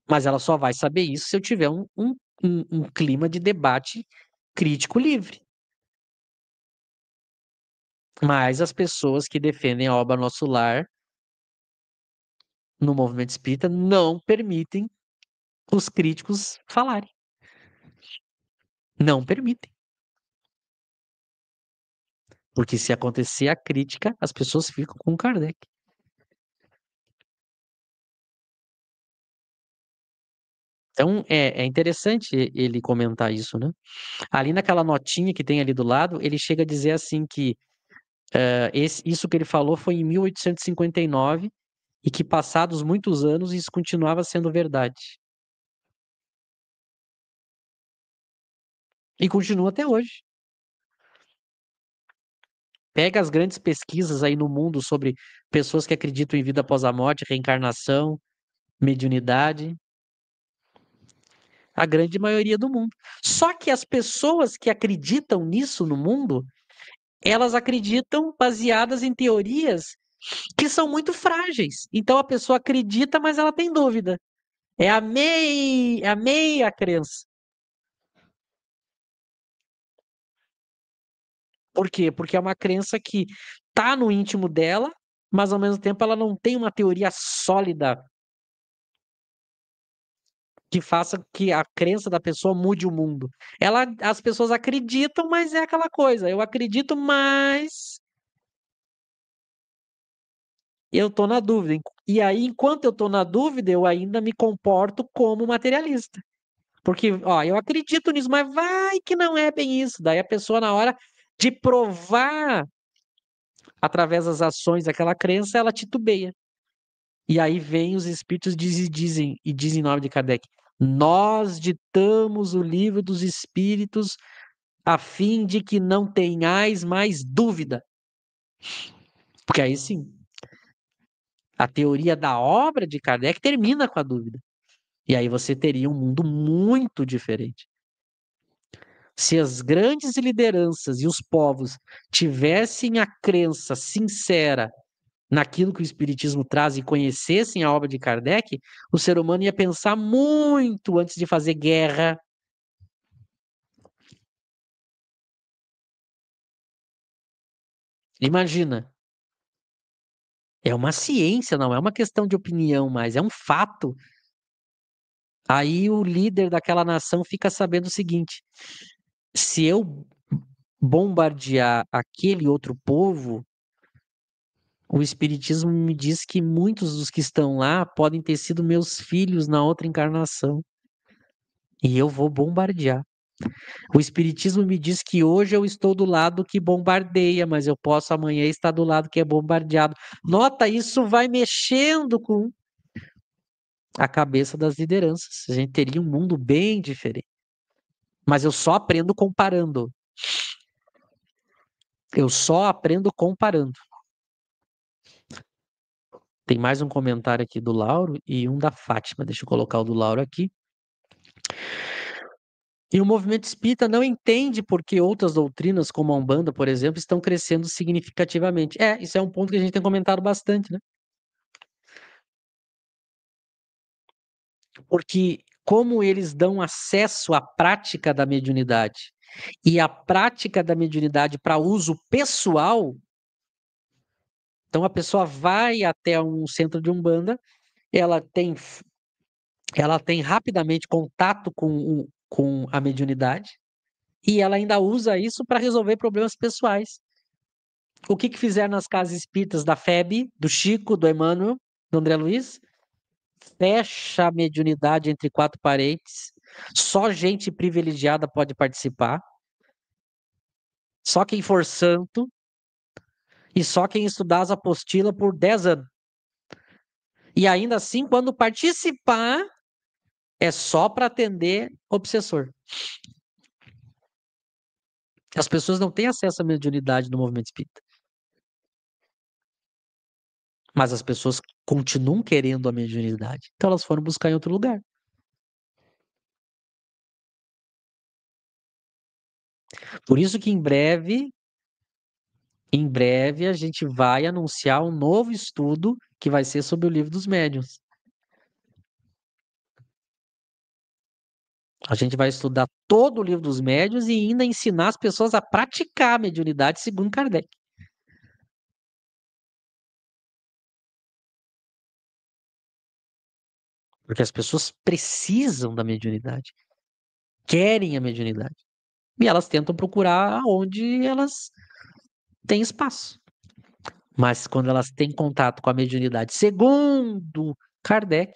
Mas ela só vai saber isso se eu tiver um clima de debate crítico livre. Mas as pessoas que defendem a obra Nosso Lar no movimento espírita não permitem os críticos falarem. Não permitem. Porque se acontecer a crítica, as pessoas ficam com Kardec. Então, é interessante ele comentar isso, né? Ali naquela notinha que tem ali do lado, ele chega a dizer assim que isso que ele falou foi em 1859 e que passados muitos anos isso continuava sendo verdade. E continua até hoje. Pega as grandes pesquisas aí no mundo sobre pessoas que acreditam em vida após a morte, reencarnação, mediunidade, a grande maioria do mundo. Só que as pessoas que acreditam nisso no mundo, elas acreditam baseadas em teorias que são muito frágeis. Então a pessoa acredita, mas ela tem dúvida. É a meia crença. Por quê? Porque é uma crença que tá no íntimo dela, mas ao mesmo tempo ela não tem uma teoria sólida que faça que a crença da pessoa mude o mundo. As pessoas acreditam, mas é aquela coisa. Eu acredito, mas eu estou na dúvida. E aí, enquanto eu estou na dúvida, eu ainda me comporto como materialista. Porque, ó, eu acredito nisso, mas vai que não é bem isso. Daí a pessoa, na hora de provar, através das ações daquela crença, ela titubeia. E aí vem os espíritos e dizem em nome de Kardec: nós ditamos o livro dos espíritos a fim de que não tenhais mais dúvida. Porque aí sim, a teoria da obra de Kardec termina com a dúvida. E aí você teria um mundo muito diferente. Se as grandes lideranças e os povos tivessem a crença sincera naquilo que o Espiritismo traz e conhecessem a obra de Kardec, o ser humano ia pensar muito antes de fazer guerra. Imagina, é uma ciência, não é uma questão de opinião, mas é um fato. Aí o líder daquela nação fica sabendo o seguinte: se eu bombardear aquele outro povo, o Espiritismo me diz que muitos dos que estão lá podem ter sido meus filhos na outra encarnação. E eu vou bombardear. O Espiritismo me diz que hoje eu estou do lado que bombardeia, mas eu posso amanhã estar do lado que é bombardeado. Nota, isso vai mexendo com a cabeça das lideranças. A gente teria um mundo bem diferente. Mas eu só aprendo comparando. Eu só aprendo comparando. Tem mais um comentário aqui do Lauro e um da Fátima. Deixa eu colocar o do Lauro aqui. E o movimento espírita não entende por que outras doutrinas, como a Umbanda, por exemplo, estão crescendo significativamente. Isso é um ponto que a gente tem comentado bastante, né? Porque como eles dão acesso à prática da mediunidade e a prática da mediunidade para uso pessoal, então a pessoa vai até um centro de Umbanda, ela tem, ela tem rapidamente contato com a mediunidade e ela ainda usa isso para resolver problemas pessoais. O que que fizeram nas casas espíritas da FEB, do Chico, do Emmanuel, do André Luiz? Fecha a mediunidade entre quatro paredes, só gente privilegiada pode participar, só quem for santo e só quem estudar as apostilas por 10 anos. E ainda assim, quando participar, é só para atender obsessor. As pessoas não têm acesso à mediunidade no movimento espírita, mas as pessoas continuam querendo a mediunidade. Então elas foram buscar em outro lugar. Por isso que em breve a gente vai anunciar um novo estudo que vai ser sobre o Livro dos Médiuns. A gente vai estudar todo o Livro dos Médiuns e ainda ensinar as pessoas a praticar a mediunidade segundo Kardec. Porque as pessoas precisam da mediunidade, querem a mediunidade. E elas tentam procurar onde elas têm espaço. Mas quando elas têm contato com a mediunidade, segundo Kardec,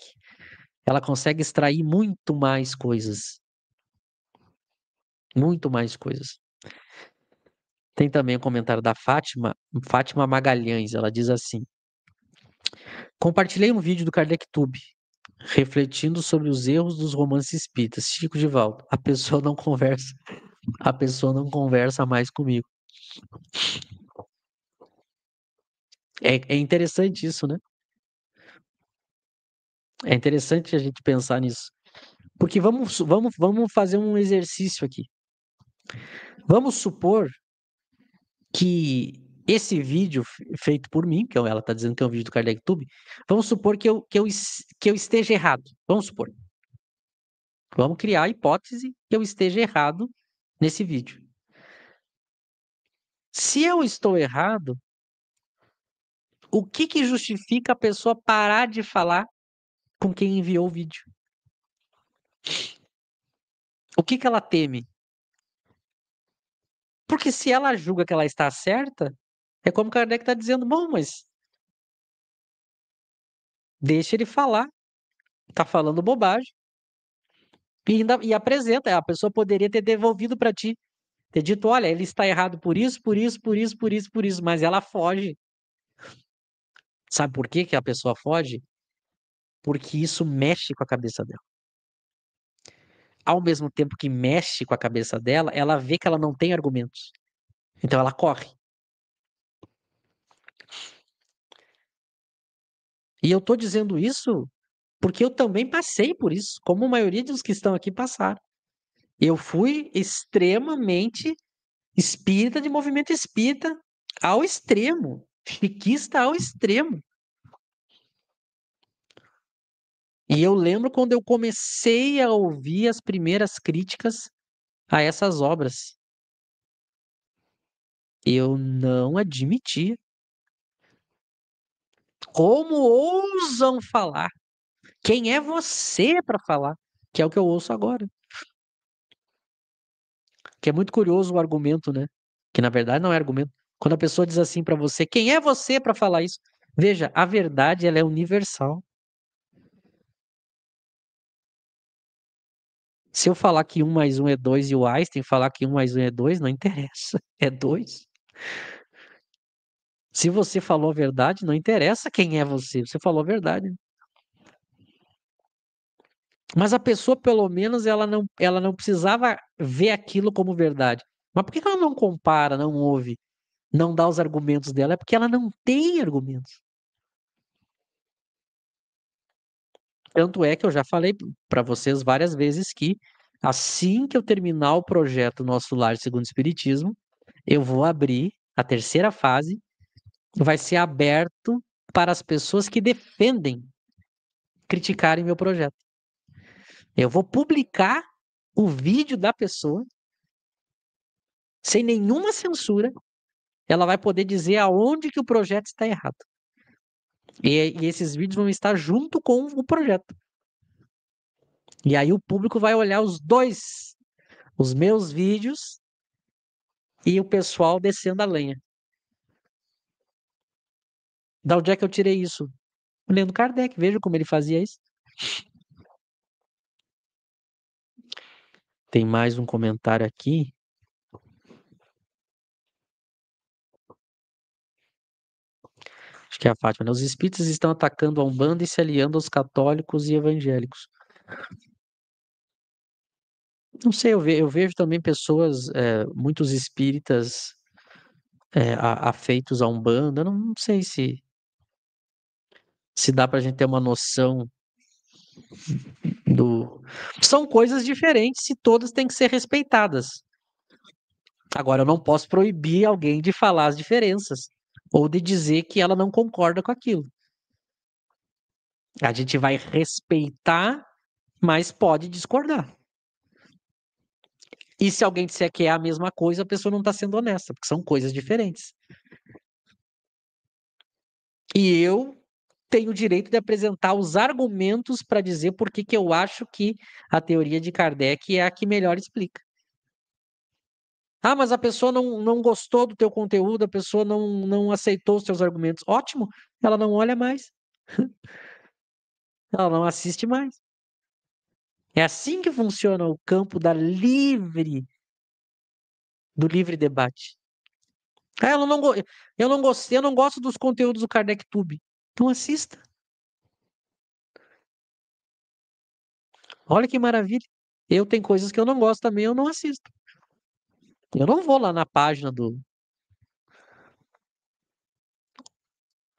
ela consegue extrair muito mais coisas. Muito mais coisas. Tem também o comentário da Fátima Magalhães. Ela diz assim: compartilhei um vídeo do Kardec Tube, refletindo sobre os erros dos romances espíritas. Chico Divaldo, a pessoa não conversa mais comigo. É interessante isso, né? É interessante a gente pensar nisso. Porque vamos fazer um exercício aqui. Vamos supor que esse vídeo feito por mim, que ela está dizendo que é um vídeo do Kardec Tube, vamos supor que eu esteja errado. Vamos supor. Vamos criar a hipótese que eu esteja errado nesse vídeo. Se eu estou errado, o que que justifica a pessoa parar de falar com quem enviou o vídeo? O que que ela teme? Porque se ela julga que ela está certa, é como Kardec está dizendo, bom, mas Deixa ele falar, tá falando bobagem. E apresenta, a pessoa poderia ter devolvido para ti, ter dito, olha, ele está errado por isso, por isso, por isso, por isso, por isso, mas ela foge. Sabe por que que a pessoa foge? Porque isso mexe com a cabeça dela. Ao mesmo tempo que mexe com a cabeça dela, ela vê que ela não tem argumentos. Então ela corre. E eu tô dizendo isso porque eu também passei por isso, como a maioria dos que estão aqui passaram. Eu fui extremamente espírita de movimento espírita ao extremo, chiquista ao extremo. E eu lembro quando eu comecei a ouvir as primeiras críticas a essas obras. Eu não admitia. Como ousam falar? Quem é você para falar? Que é o que eu ouço agora. Que é muito curioso o argumento, né? Que na verdade não é argumento. Quando a pessoa diz assim para você, quem é você para falar isso? Veja, a verdade ela é universal. Se eu falar que um mais um é 2 e o Einstein falar que um mais um é 2, não interessa. É 2. Se você falou a verdade, não interessa quem é você. Você falou a verdade. Mas a pessoa, pelo menos, ela não precisava ver aquilo como verdade. Mas por que que ela não compara, não ouve, não dá os argumentos dela? É porque ela não tem argumentos. Tanto é que eu já falei para vocês várias vezes que assim que eu terminar o projeto Nosso Lar Segundo o Espiritismo, eu vou abrir a terceira fase, vai ser aberto para as pessoas que defendem criticarem meu projeto. Eu vou publicar o vídeo da pessoa sem nenhuma censura. Ela vai poder dizer aonde que o projeto está errado. E esses vídeos vão estar junto com o projeto. E aí o público vai olhar os dois, os meus vídeos e o pessoal descendo a lenha. Da onde é que eu tirei isso? Lendo Kardec, veja como ele fazia isso. Tem mais um comentário aqui. Acho que é a Fátima, né? Os espíritas estão atacando a Umbanda e se aliando aos católicos e evangélicos. Não sei, eu vejo também pessoas, muitos espíritas afeitos à Umbanda. Eu não sei se dá pra gente ter uma noção do. São coisas diferentes e todas têm que ser respeitadas. Agora, eu não posso proibir alguém de falar as diferenças ou de dizer que ela não concorda com aquilo. A gente vai respeitar, mas pode discordar. E se alguém disser que é a mesma coisa, a pessoa não está sendo honesta, porque são coisas diferentes. E eu tenho o direito de apresentar os argumentos para dizer por que que eu acho que a teoria de Kardec é a que melhor explica. Ah, mas a pessoa não gostou do teu conteúdo, a pessoa não aceitou os teus argumentos. Ótimo, ela não olha mais, ela não assiste mais. É assim que funciona o campo do livre debate. Ah, eu não gostei, eu não gosto dos conteúdos do Kardec Tube. Então assista. Olha que maravilha. Eu tenho coisas que eu não gosto também, eu não assisto. Eu não vou lá na página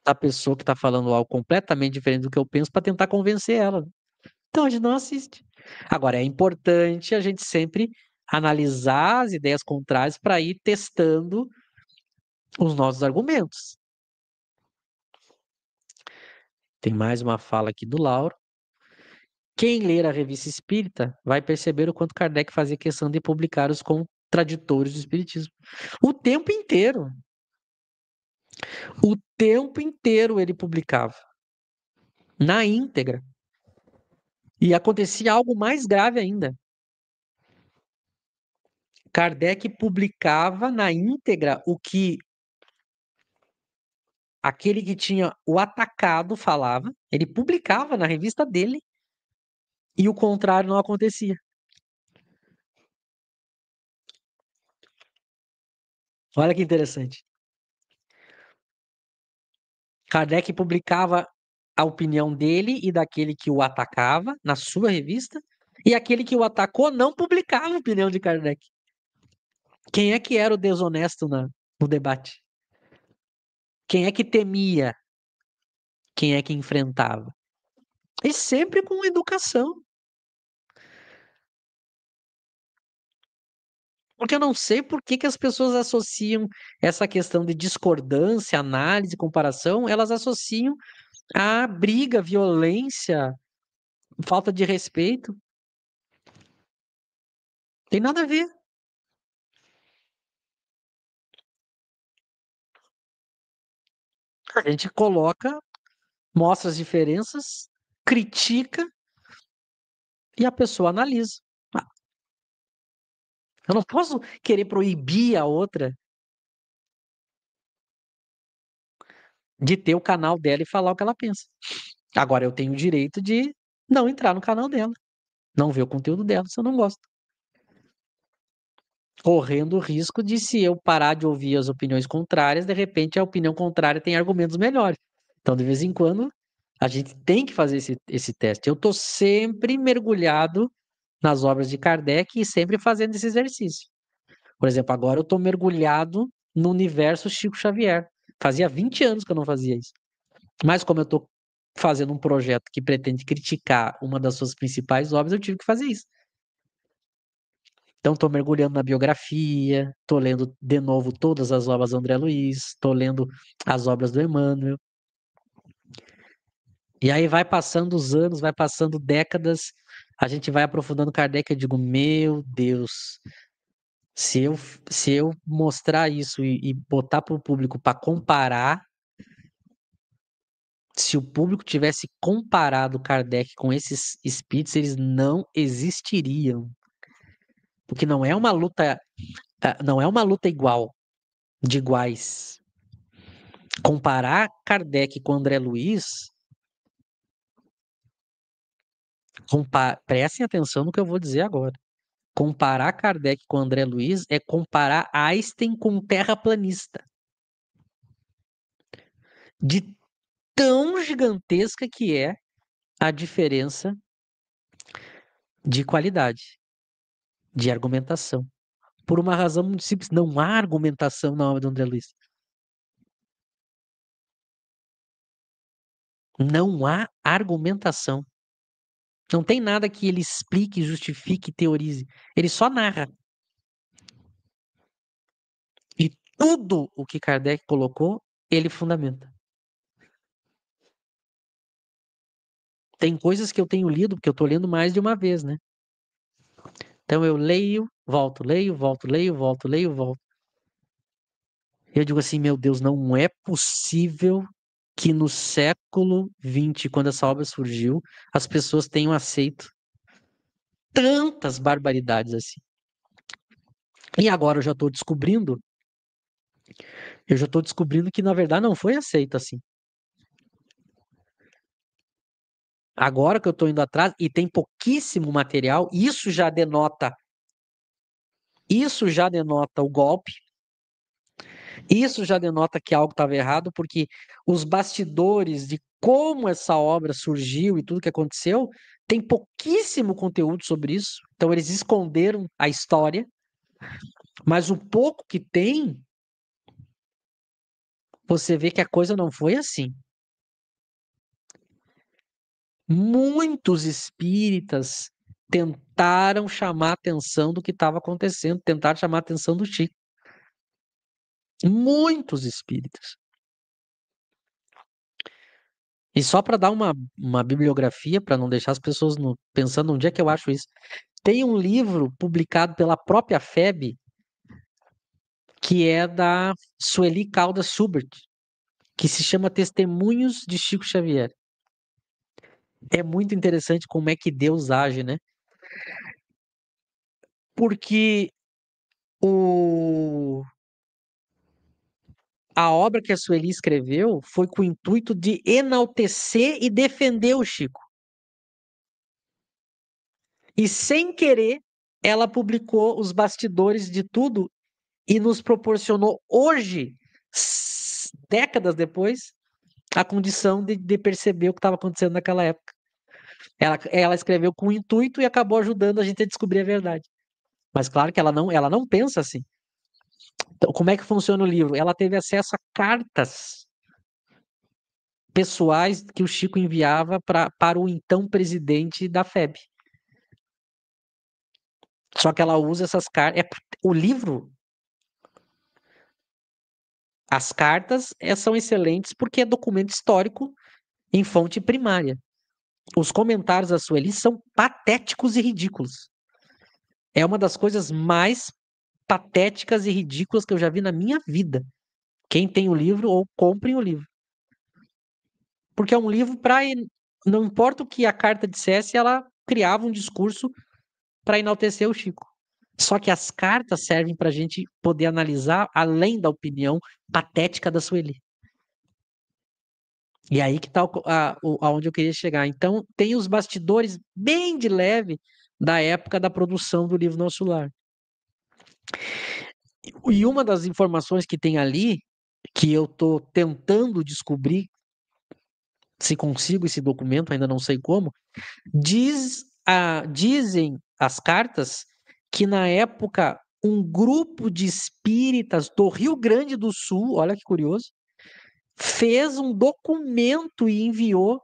da pessoa que está falando algo completamente diferente do que eu penso para tentar convencer ela. Então a gente não assiste. Agora, é importante a gente sempre analisar as ideias contrárias para ir testando os nossos argumentos. Tem mais uma fala aqui do Lauro. Quem ler a Revista Espírita vai perceber o quanto Kardec fazia questão de publicar os contraditórios do Espiritismo. O tempo inteiro. O tempo inteiro ele publicava. Na íntegra. E acontecia algo mais grave ainda. Kardec publicava na íntegra o que aquele que tinha o atacado falava, ele publicava na revista dele e o contrário não acontecia. Olha que interessante. Kardec publicava a opinião dele e daquele que o atacava na sua revista, e aquele que o atacou não publicava a opinião de Kardec. Quem é que era o desonesto no debate? Quem é que temia? Quem é que enfrentava? E sempre com educação. Porque eu não sei por que que as pessoas associam essa questão de discordância, análise, comparação, elas associam a briga, violência, falta de respeito. Tem nada a ver. A gente coloca, mostra as diferenças, critica e a pessoa analisa. Ah, eu não posso querer proibir a outra de ter o canal dela e falar o que ela pensa. Agora eu tenho o direito de não entrar no canal dela, não ver o conteúdo dela se eu não gosto. Correndo o risco de, se eu parar de ouvir as opiniões contrárias, de repente a opinião contrária tem argumentos melhores. Então, de vez em quando, a gente tem que fazer esse teste. Eu estou sempre mergulhado nas obras de Kardec e sempre fazendo esse exercício. Por exemplo, agora eu estou mergulhado no universo Chico Xavier. Fazia 20 anos que eu não fazia isso. Mas como eu estou fazendo um projeto que pretende criticar uma das suas principais obras, eu tive que fazer isso. Então, estou mergulhando na biografia, estou lendo de novo todas as obras do André Luiz, estou lendo as obras do Emmanuel. E aí vai passando os anos, vai passando décadas, a gente vai aprofundando Kardec. Eu digo, meu Deus, se eu, se eu mostrar isso e botar para o público para comparar, se o público tivesse comparado Kardec com esses espíritos, eles não existiriam. Porque não é uma luta, não é uma luta igual, de iguais. Comparar Kardec com André Luiz, prestem atenção no que eu vou dizer agora. Comparar Kardec com André Luiz é comparar Einstein com um terraplanista. De tão gigantesca que é a diferença de qualidade, de argumentação. Por uma razão muito simples, não há argumentação na obra do André Luiz. Não há argumentação. Não tem nada que ele explique, justifique, teorize. Ele só narra. E tudo o que Kardec colocou, ele fundamenta. Tem coisas que eu tenho lido, porque eu estou lendo mais de uma vez, né? Então eu leio, volto, leio, volto, leio, volto, leio, volto. Eu digo assim, meu Deus, não é possível que no século XX, quando essa obra surgiu, as pessoas tenham aceito tantas barbaridades assim. E agora eu já estou descobrindo que na verdade não foi aceito assim. Agora que eu estou indo atrás e tem pouquíssimo material, isso já denota o golpe, isso já denota que algo estava errado, porque os bastidores de como essa obra surgiu e tudo que aconteceu, tem pouquíssimo conteúdo sobre isso. Então eles esconderam a história, mas o pouco que tem, você vê que a coisa não foi assim. Muitos espíritas tentaram chamar a atenção do que estava acontecendo, tentaram chamar a atenção do Chico. Muitos espíritas. E só para dar uma bibliografia, para não deixar as pessoas pensando onde é que eu acho isso. Tem um livro publicado pela própria FEB, que é da Sueli Caldas Schubert, que se chama Testemunhos de Chico Xavier. É muito interessante como é que Deus age, né? Porque o a obra que a Sueli escreveu foi com o intuito de enaltecer e defender o Chico. E sem querer, ela publicou os bastidores de tudo e nos proporcionou hoje, décadas depois, a condição de perceber o que estava acontecendo naquela época. Ela escreveu com o intuito e acabou ajudando a gente a descobrir a verdade. Mas claro que ela não pensa assim. Então, como é que funciona o livro? Ela teve acesso a cartas pessoais que o Chico enviava para o então presidente da FEB. Só que ela usa essas cartas. O livro, as cartas são excelentes porque é documento histórico em fonte primária. Os comentários da Sueli são patéticos e ridículos. É uma das coisas mais patéticas e ridículas que eu já vi na minha vida. Quem tem o livro ou comprem o livro. Porque é um livro para. Não importa o que a carta dissesse, ela criava um discurso para enaltecer o Chico. Só que as cartas servem para a gente poder analisar além da opinião patética da Sueli. E aí que está aonde eu queria chegar. Então, tem os bastidores bem de leve da época da produção do livro Nosso Lar. E uma das informações que tem ali, que eu estou tentando descobrir se consigo esse documento, ainda não sei como, dizem as cartas que na época um grupo de espíritas do Rio Grande do Sul, olha que curioso, fez um documento e enviou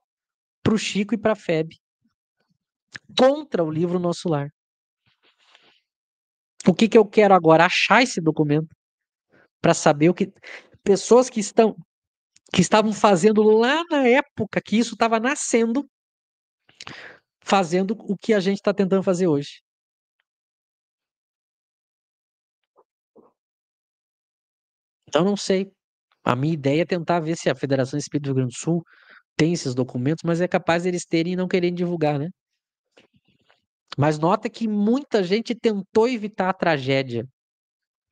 para o Chico e para a FEB contra o livro Nosso Lar. O que eu quero agora? Achar esse documento para saber o que pessoas que estavam fazendo lá na época que isso estava nascendo, fazendo o que a gente está tentando fazer hoje. Então, não sei. A minha ideia é tentar ver se a Federação Espírita do Rio Grande do Sul tem esses documentos, mas é capaz eles terem e não quererem divulgar, né? Mas nota que muita gente tentou evitar a tragédia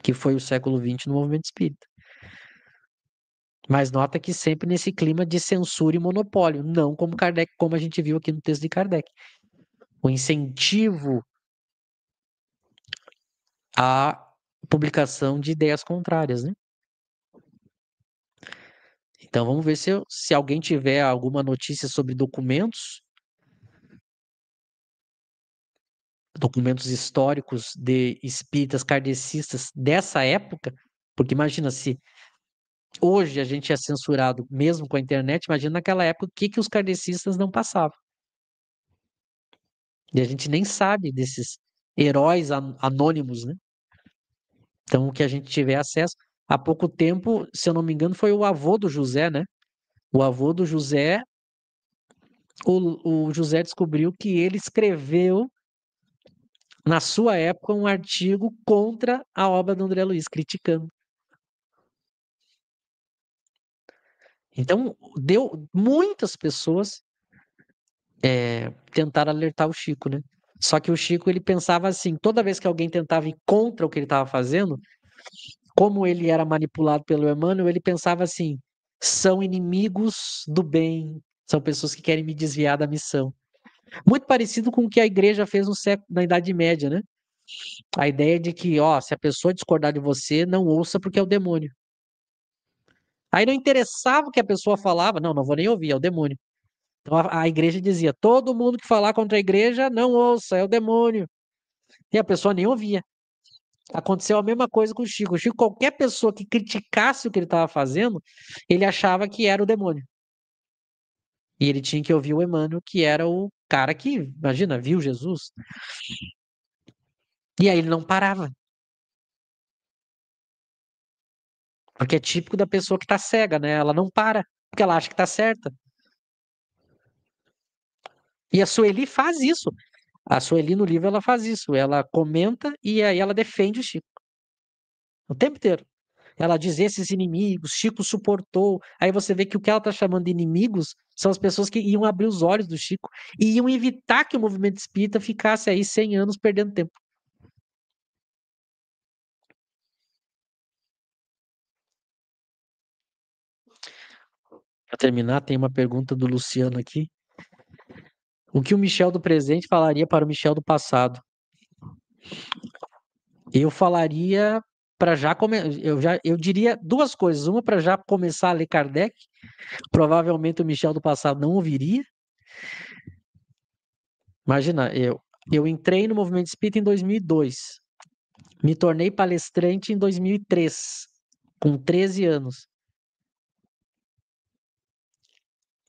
que foi o século XX no movimento espírita. Mas nota que sempre nesse clima de censura e monopólio, não como Kardec, como a gente viu aqui no texto de Kardec. O incentivo à publicação de ideias contrárias, né? Então vamos ver se alguém tiver alguma notícia sobre documentos históricos de espíritas kardecistas dessa época, porque imagina se hoje a gente é censurado mesmo com a internet, imagina naquela época o que os kardecistas não passavam. E a gente nem sabe desses heróis anônimos, né? Então o que a gente tiver acesso, há pouco tempo, se eu não me engano, foi o avô do José, né? O avô do José, o José descobriu que ele escreveu na sua época um artigo contra a obra do André Luiz, criticando. Então, deu muitas pessoas tentaram alertar o Chico, né? Só que o Chico ele pensava assim, toda vez que alguém tentava ir contra o que ele estava fazendo, como ele era manipulado pelo Emmanuel, ele pensava assim: são inimigos do bem, são pessoas que querem me desviar da missão. Muito parecido com o que a igreja fez no século, na Idade Média, né? A ideia de que, ó, se a pessoa discordar de você, não ouça porque é o demônio. Aí não interessava o que a pessoa falava, não vou nem ouvir, é o demônio. Então a igreja dizia: todo mundo que falar contra a igreja, não ouça, é o demônio. E a pessoa nem ouvia. Aconteceu a mesma coisa com o Chico. O Chico, qualquer pessoa que criticasse o que ele estava fazendo, ele achava que era o demônio. E ele tinha que ouvir o Emmanuel, que era o cara que, imagina, viu Jesus. E aí ele não parava. Porque é típico da pessoa que está cega, né? Ela não para, porque ela acha que está certa. E a Sueli faz isso. A Sueli no livro ela faz isso. Ela comenta e aí ela defende o Chico. O tempo inteiro. Ela diz esses inimigos, Chico suportou. Aí você vê que o que ela está chamando de inimigos são as pessoas que iam abrir os olhos do Chico e iam evitar que o movimento espírita ficasse aí 100 anos perdendo tempo. Para terminar, tem uma pergunta do Luciano aqui. O que o Michel do presente falaria para o Michel do passado? Eu falaria para eu diria duas coisas. Uma para já começar a ler Kardec. Provavelmente o Michel do passado não ouviria. Imagina, eu entrei no movimento espírita em 2002. Me tornei palestrante em 2003, com 13 anos.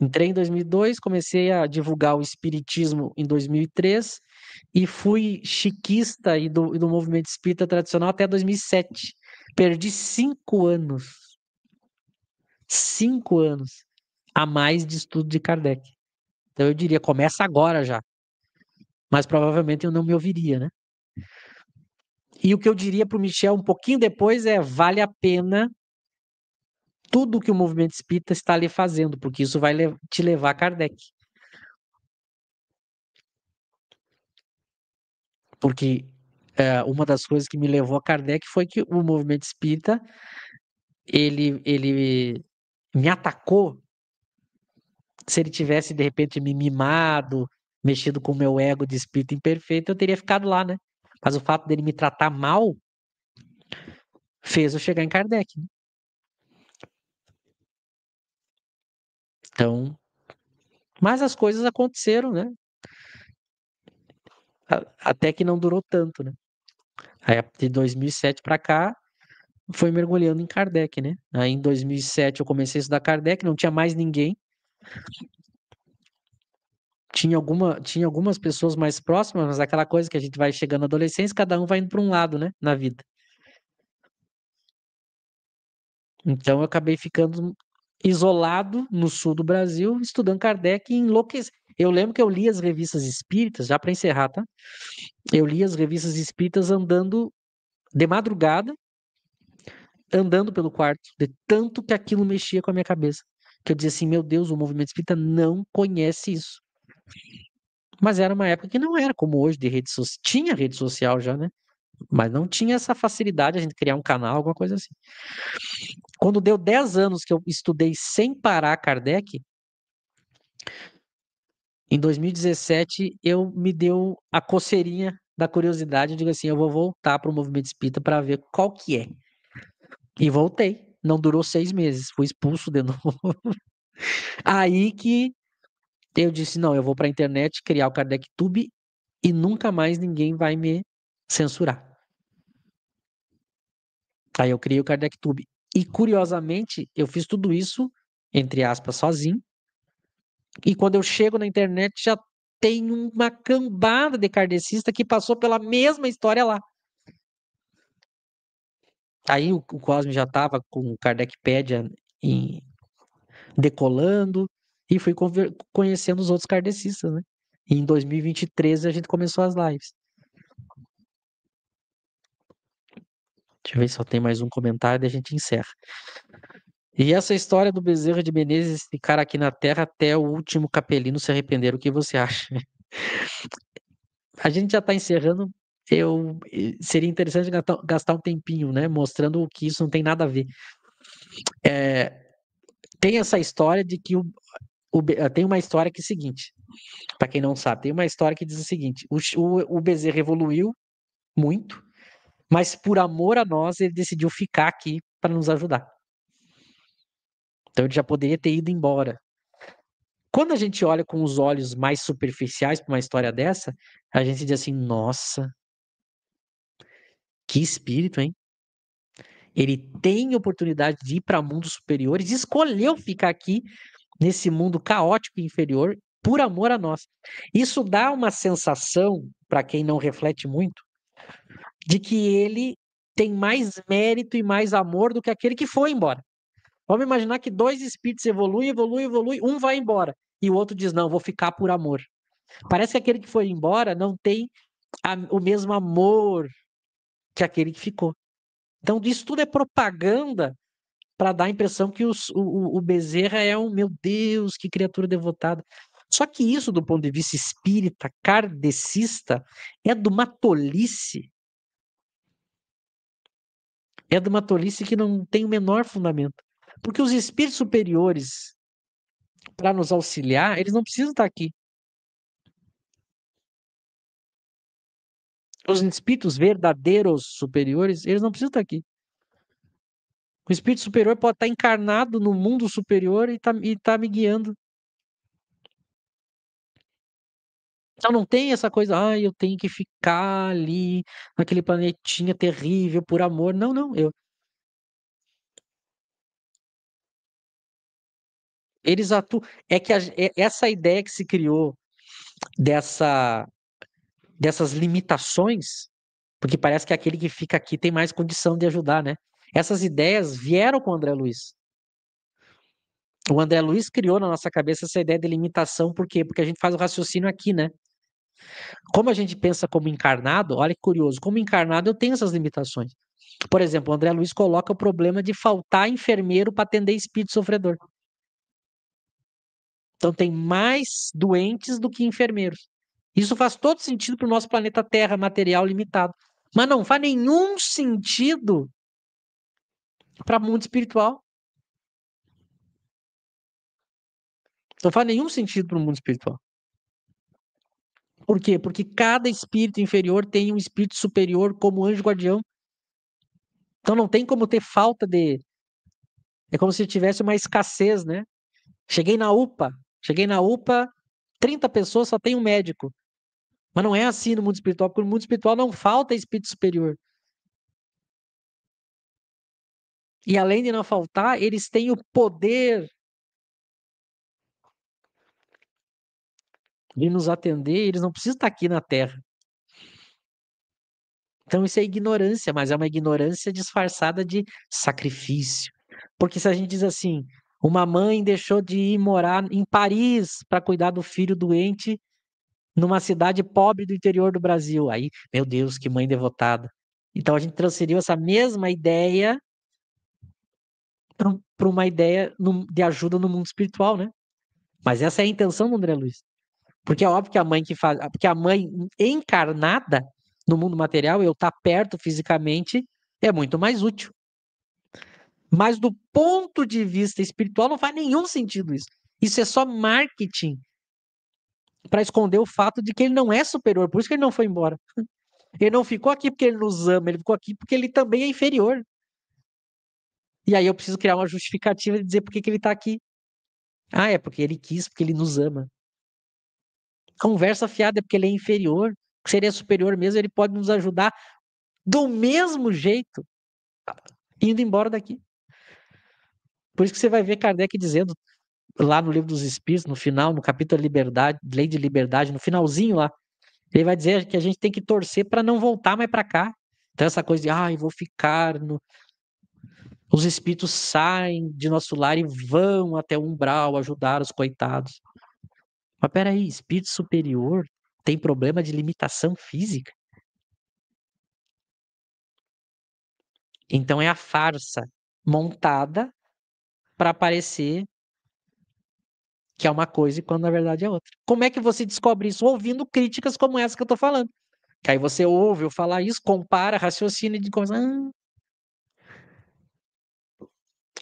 Entrei em 2002, comecei a divulgar o espiritismo em 2003 e fui chiquista e do movimento espírita tradicional até 2007. Perdi 5 anos. 5 anos a mais de estudo de Kardec. Então eu diria, começa agora já. Mas provavelmente eu não me ouviria, né? E o que eu diria para o Michel um pouquinho depois é: vale a pena tudo que o movimento espírita está lhe fazendo, porque isso vai te levar a Kardec. Porque uma das coisas que me levou a Kardec foi que o movimento espírita ele me atacou. Se ele tivesse de repente me mimado, mexido com o meu ego de espírito imperfeito, eu teria ficado lá, né? Mas o fato dele me tratar mal fez eu chegar em Kardec, né? Então, mas as coisas aconteceram, né? Até que não durou tanto, né? Aí, de 2007 para cá, foi mergulhando em Kardec, né? Aí, em 2007, eu comecei a estudar Kardec, não tinha mais ninguém. Tinha algumas pessoas mais próximas, mas aquela coisa que a gente vai chegando na adolescência, cada um vai indo para um lado, né? Na vida. Então, eu acabei ficando isolado no sul do Brasil, estudando Kardec e enlouqueci. Eu lembro que eu li as revistas espíritas, já para encerrar, tá? Eu li as revistas espíritas andando de madrugada, andando pelo quarto, de tanto que aquilo mexia com a minha cabeça. Que eu dizia assim, meu Deus, o movimento espírita não conhece isso. Mas era uma época que não era como hoje, de rede social. Tinha rede social já, né? Mas não tinha essa facilidade a gente criar um canal, alguma coisa assim. Quando deu 10 anos que eu estudei sem parar Kardec, em 2017 eu me deu a coceirinha da curiosidade, eu digo assim, eu vou voltar para o movimento espírita para ver qual que é. E voltei. Não durou 6 meses, fui expulso de novo. Aí que eu disse, não, eu vou para a internet criar o KardecTube e nunca mais ninguém vai me censurar. Aí eu criei o KardecTube. E curiosamente, eu fiz tudo isso, entre aspas, sozinho. E quando eu chego na internet, já tem uma cambada de kardecista que passou pela mesma história lá. Aí o Cosme já estava com o Kardecpedia decolando e fui conhecendo os outros kardecistas, né? E em 2023 a gente começou as lives. Deixa eu ver se só tem mais um comentário e a gente encerra. E essa história do Bezerra de Menezes ficar aqui na Terra até o último capelino se arrepender, o que você acha? A gente já está encerrando. Seria interessante gastar um tempinho, né? Mostrando que isso não tem nada a ver. Tem essa história de que tem uma história que é o seguinte, para quem não sabe, tem uma história que diz o seguinte: o Bezerra evoluiu muito, mas por amor a nós ele decidiu ficar aqui para nos ajudar. Então ele já poderia ter ido embora. Quando a gente olha com os olhos mais superficiais para uma história dessa, a gente diz assim: nossa, que espírito, hein? Ele tem oportunidade de ir para mundos superiores, escolheu ficar aqui nesse mundo caótico e inferior por amor a nós. Isso dá uma sensação, para quem não reflete muito, de que ele tem mais mérito e mais amor do que aquele que foi embora. Vamos imaginar que dois espíritos evoluem, um vai embora e o outro diz: não, vou ficar por amor. Parece que aquele que foi embora não tem o mesmo amor que aquele que ficou. Então, isso tudo é propaganda para dar a impressão que o Bezerra é um, meu Deus, que criatura devotada. Só que isso, do ponto de vista espírita, kardecista, é de uma tolice. É de uma tolice que não tem o menor fundamento. Porque os espíritos superiores para nos auxiliar, eles não precisam estar aqui. Os espíritos verdadeiros superiores, eles não precisam estar aqui. O espírito superior pode estar encarnado no mundo superior e tá me guiando. Então não tem essa coisa, eu tenho que ficar ali naquele planetinha terrível por amor. Não, não. Eles atuam. É que essa ideia que se criou dessa, dessas limitações, porque parece que aquele que fica aqui tem mais condição de ajudar, né? Essas ideias vieram com o André Luiz. O André Luiz criou na nossa cabeça essa ideia de limitação, por quê? Porque a gente faz o raciocínio aqui, né? Como a gente pensa como encarnado, olha que curioso, como encarnado eu tenho essas limitações. Por exemplo, o André Luiz coloca o problema de faltar enfermeiro para atender espírito sofredor. Então tem mais doentes do que enfermeiros. Isso faz todo sentido para o nosso planeta Terra material limitado. Mas não faz nenhum sentido para o mundo espiritual. Não faz nenhum sentido para o mundo espiritual. Por quê? Porque cada espírito inferior tem um espírito superior como anjo guardião. Então não tem como ter falta de. É como se tivesse uma escassez, né? Cheguei na UPA. Cheguei na UPA, 30 pessoas, só tem um médico. Mas não é assim no mundo espiritual, porque no mundo espiritual não falta espírito superior. E além de não faltar, eles têm o poder de nos atender, eles não precisam estar aqui na Terra. Então isso é ignorância, mas é uma ignorância disfarçada de sacrifício. Porque se a gente diz assim, uma mãe deixou de ir morar em Paris para cuidar do filho doente numa cidade pobre do interior do Brasil. Aí, meu Deus, que mãe devotada. Então a gente transferiu essa mesma ideia para uma ideia de ajuda no mundo espiritual, né? Mas essa é a intenção do André Luiz. Porque é óbvio que a mãe que faz, porque a mãe encarnada no mundo material, eu estar perto fisicamente, é muito mais útil. Mas do ponto de vista espiritual, não faz nenhum sentido isso. Isso é só marketing para esconder o fato de que ele não é superior, por isso que ele não foi embora. Ele não ficou aqui porque ele nos ama, ele ficou aqui porque ele também é inferior. E aí eu preciso criar uma justificativa de dizer por que que ele está aqui. Ah, é porque ele quis, porque ele nos ama. Conversa fiada é porque ele é inferior. Seria superior mesmo, ele pode nos ajudar do mesmo jeito, indo embora daqui. Por isso que você vai ver Kardec dizendo lá no Livro dos Espíritos, no final, no capítulo Liberdade, Lei de Liberdade, no finalzinho lá, ele vai dizer que a gente tem que torcer para não voltar mais para cá. Então essa coisa de, eu vou ficar no... Os espíritos saem de nosso lar e vão até o umbral ajudar os coitados. Mas peraí, espírito superior tem problema de limitação física? Então é a farsa montada para parecer que é uma coisa e quando na verdade é outra. Como é que você descobre isso? Ouvindo críticas como essa que eu tô falando. Que aí você ouve eu falar isso, compara, raciocina e de coisa.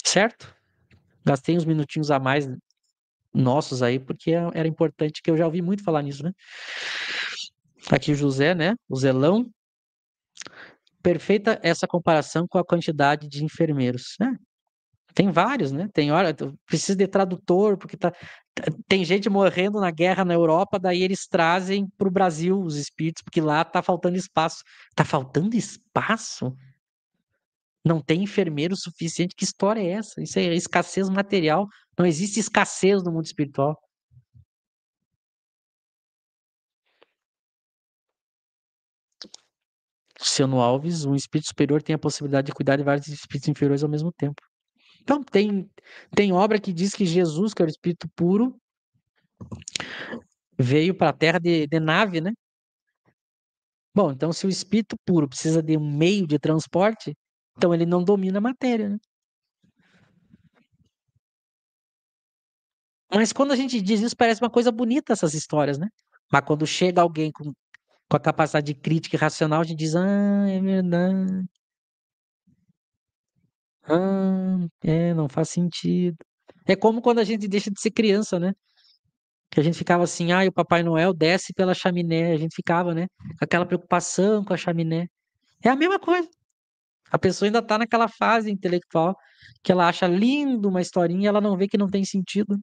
Certo? Gastei uns minutinhos a mais nossos aí, porque era importante, que eu já ouvi muito falar nisso, né? Aqui o José, né? O Zelão. Perfeita essa comparação com a quantidade de enfermeiros, né? Tem vários, né? Tem hora, precisa de tradutor, porque tem gente morrendo na guerra na Europa, daí eles trazem para o Brasil os espíritos, porque lá tá faltando espaço. Tá faltando espaço? Não tem enfermeiro suficiente? Que história é essa? Isso é escassez material. Não existe escassez no mundo espiritual. Luciano Alves, um espírito superior tem a possibilidade de cuidar de vários espíritos inferiores ao mesmo tempo. Então, tem obra que diz que Jesus, que é o espírito puro, veio para a Terra de nave, né? Bom, então se o espírito puro precisa de um meio de transporte, então ele não domina a matéria, né? Mas quando a gente diz isso, parece uma coisa bonita essas histórias, né? Mas quando chega alguém com a capacidade de crítica e racional, a gente diz, é verdade, não faz sentido. É como quando a gente deixa de ser criança, né? Que a gente ficava assim, o Papai Noel desce pela chaminé, a gente ficava, né? Com aquela preocupação com a chaminé. É a mesma coisa. A pessoa ainda tá naquela fase intelectual que ela acha lindo uma historinha e ela não vê que não tem sentido.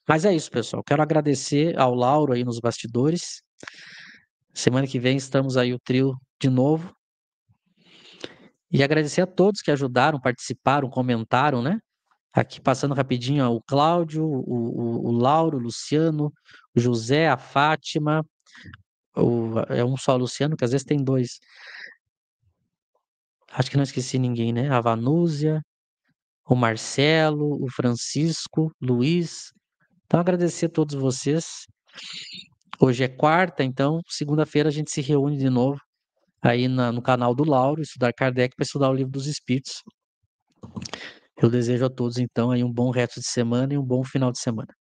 Mas é isso, pessoal. Quero agradecer ao Lauro aí nos bastidores. Semana que vem estamos aí o trio de novo. E agradecer a todos que ajudaram, participaram, comentaram, né? Aqui passando rapidinho, ó, o Cláudio, o Lauro, o Luciano, o José, a Fátima, é um só Luciano, que às vezes tem dois. Acho que não esqueci ninguém, né? A Vanúzia, o Marcelo, o Francisco, Luiz. Então, agradecer a todos vocês. Hoje é quarta, então, segunda-feira a gente se reúne de novo aí no canal do Lauro, Estudar Kardec, para estudar o Livro dos Espíritos. Eu desejo a todos, então, aí um bom resto de semana e um bom final de semana.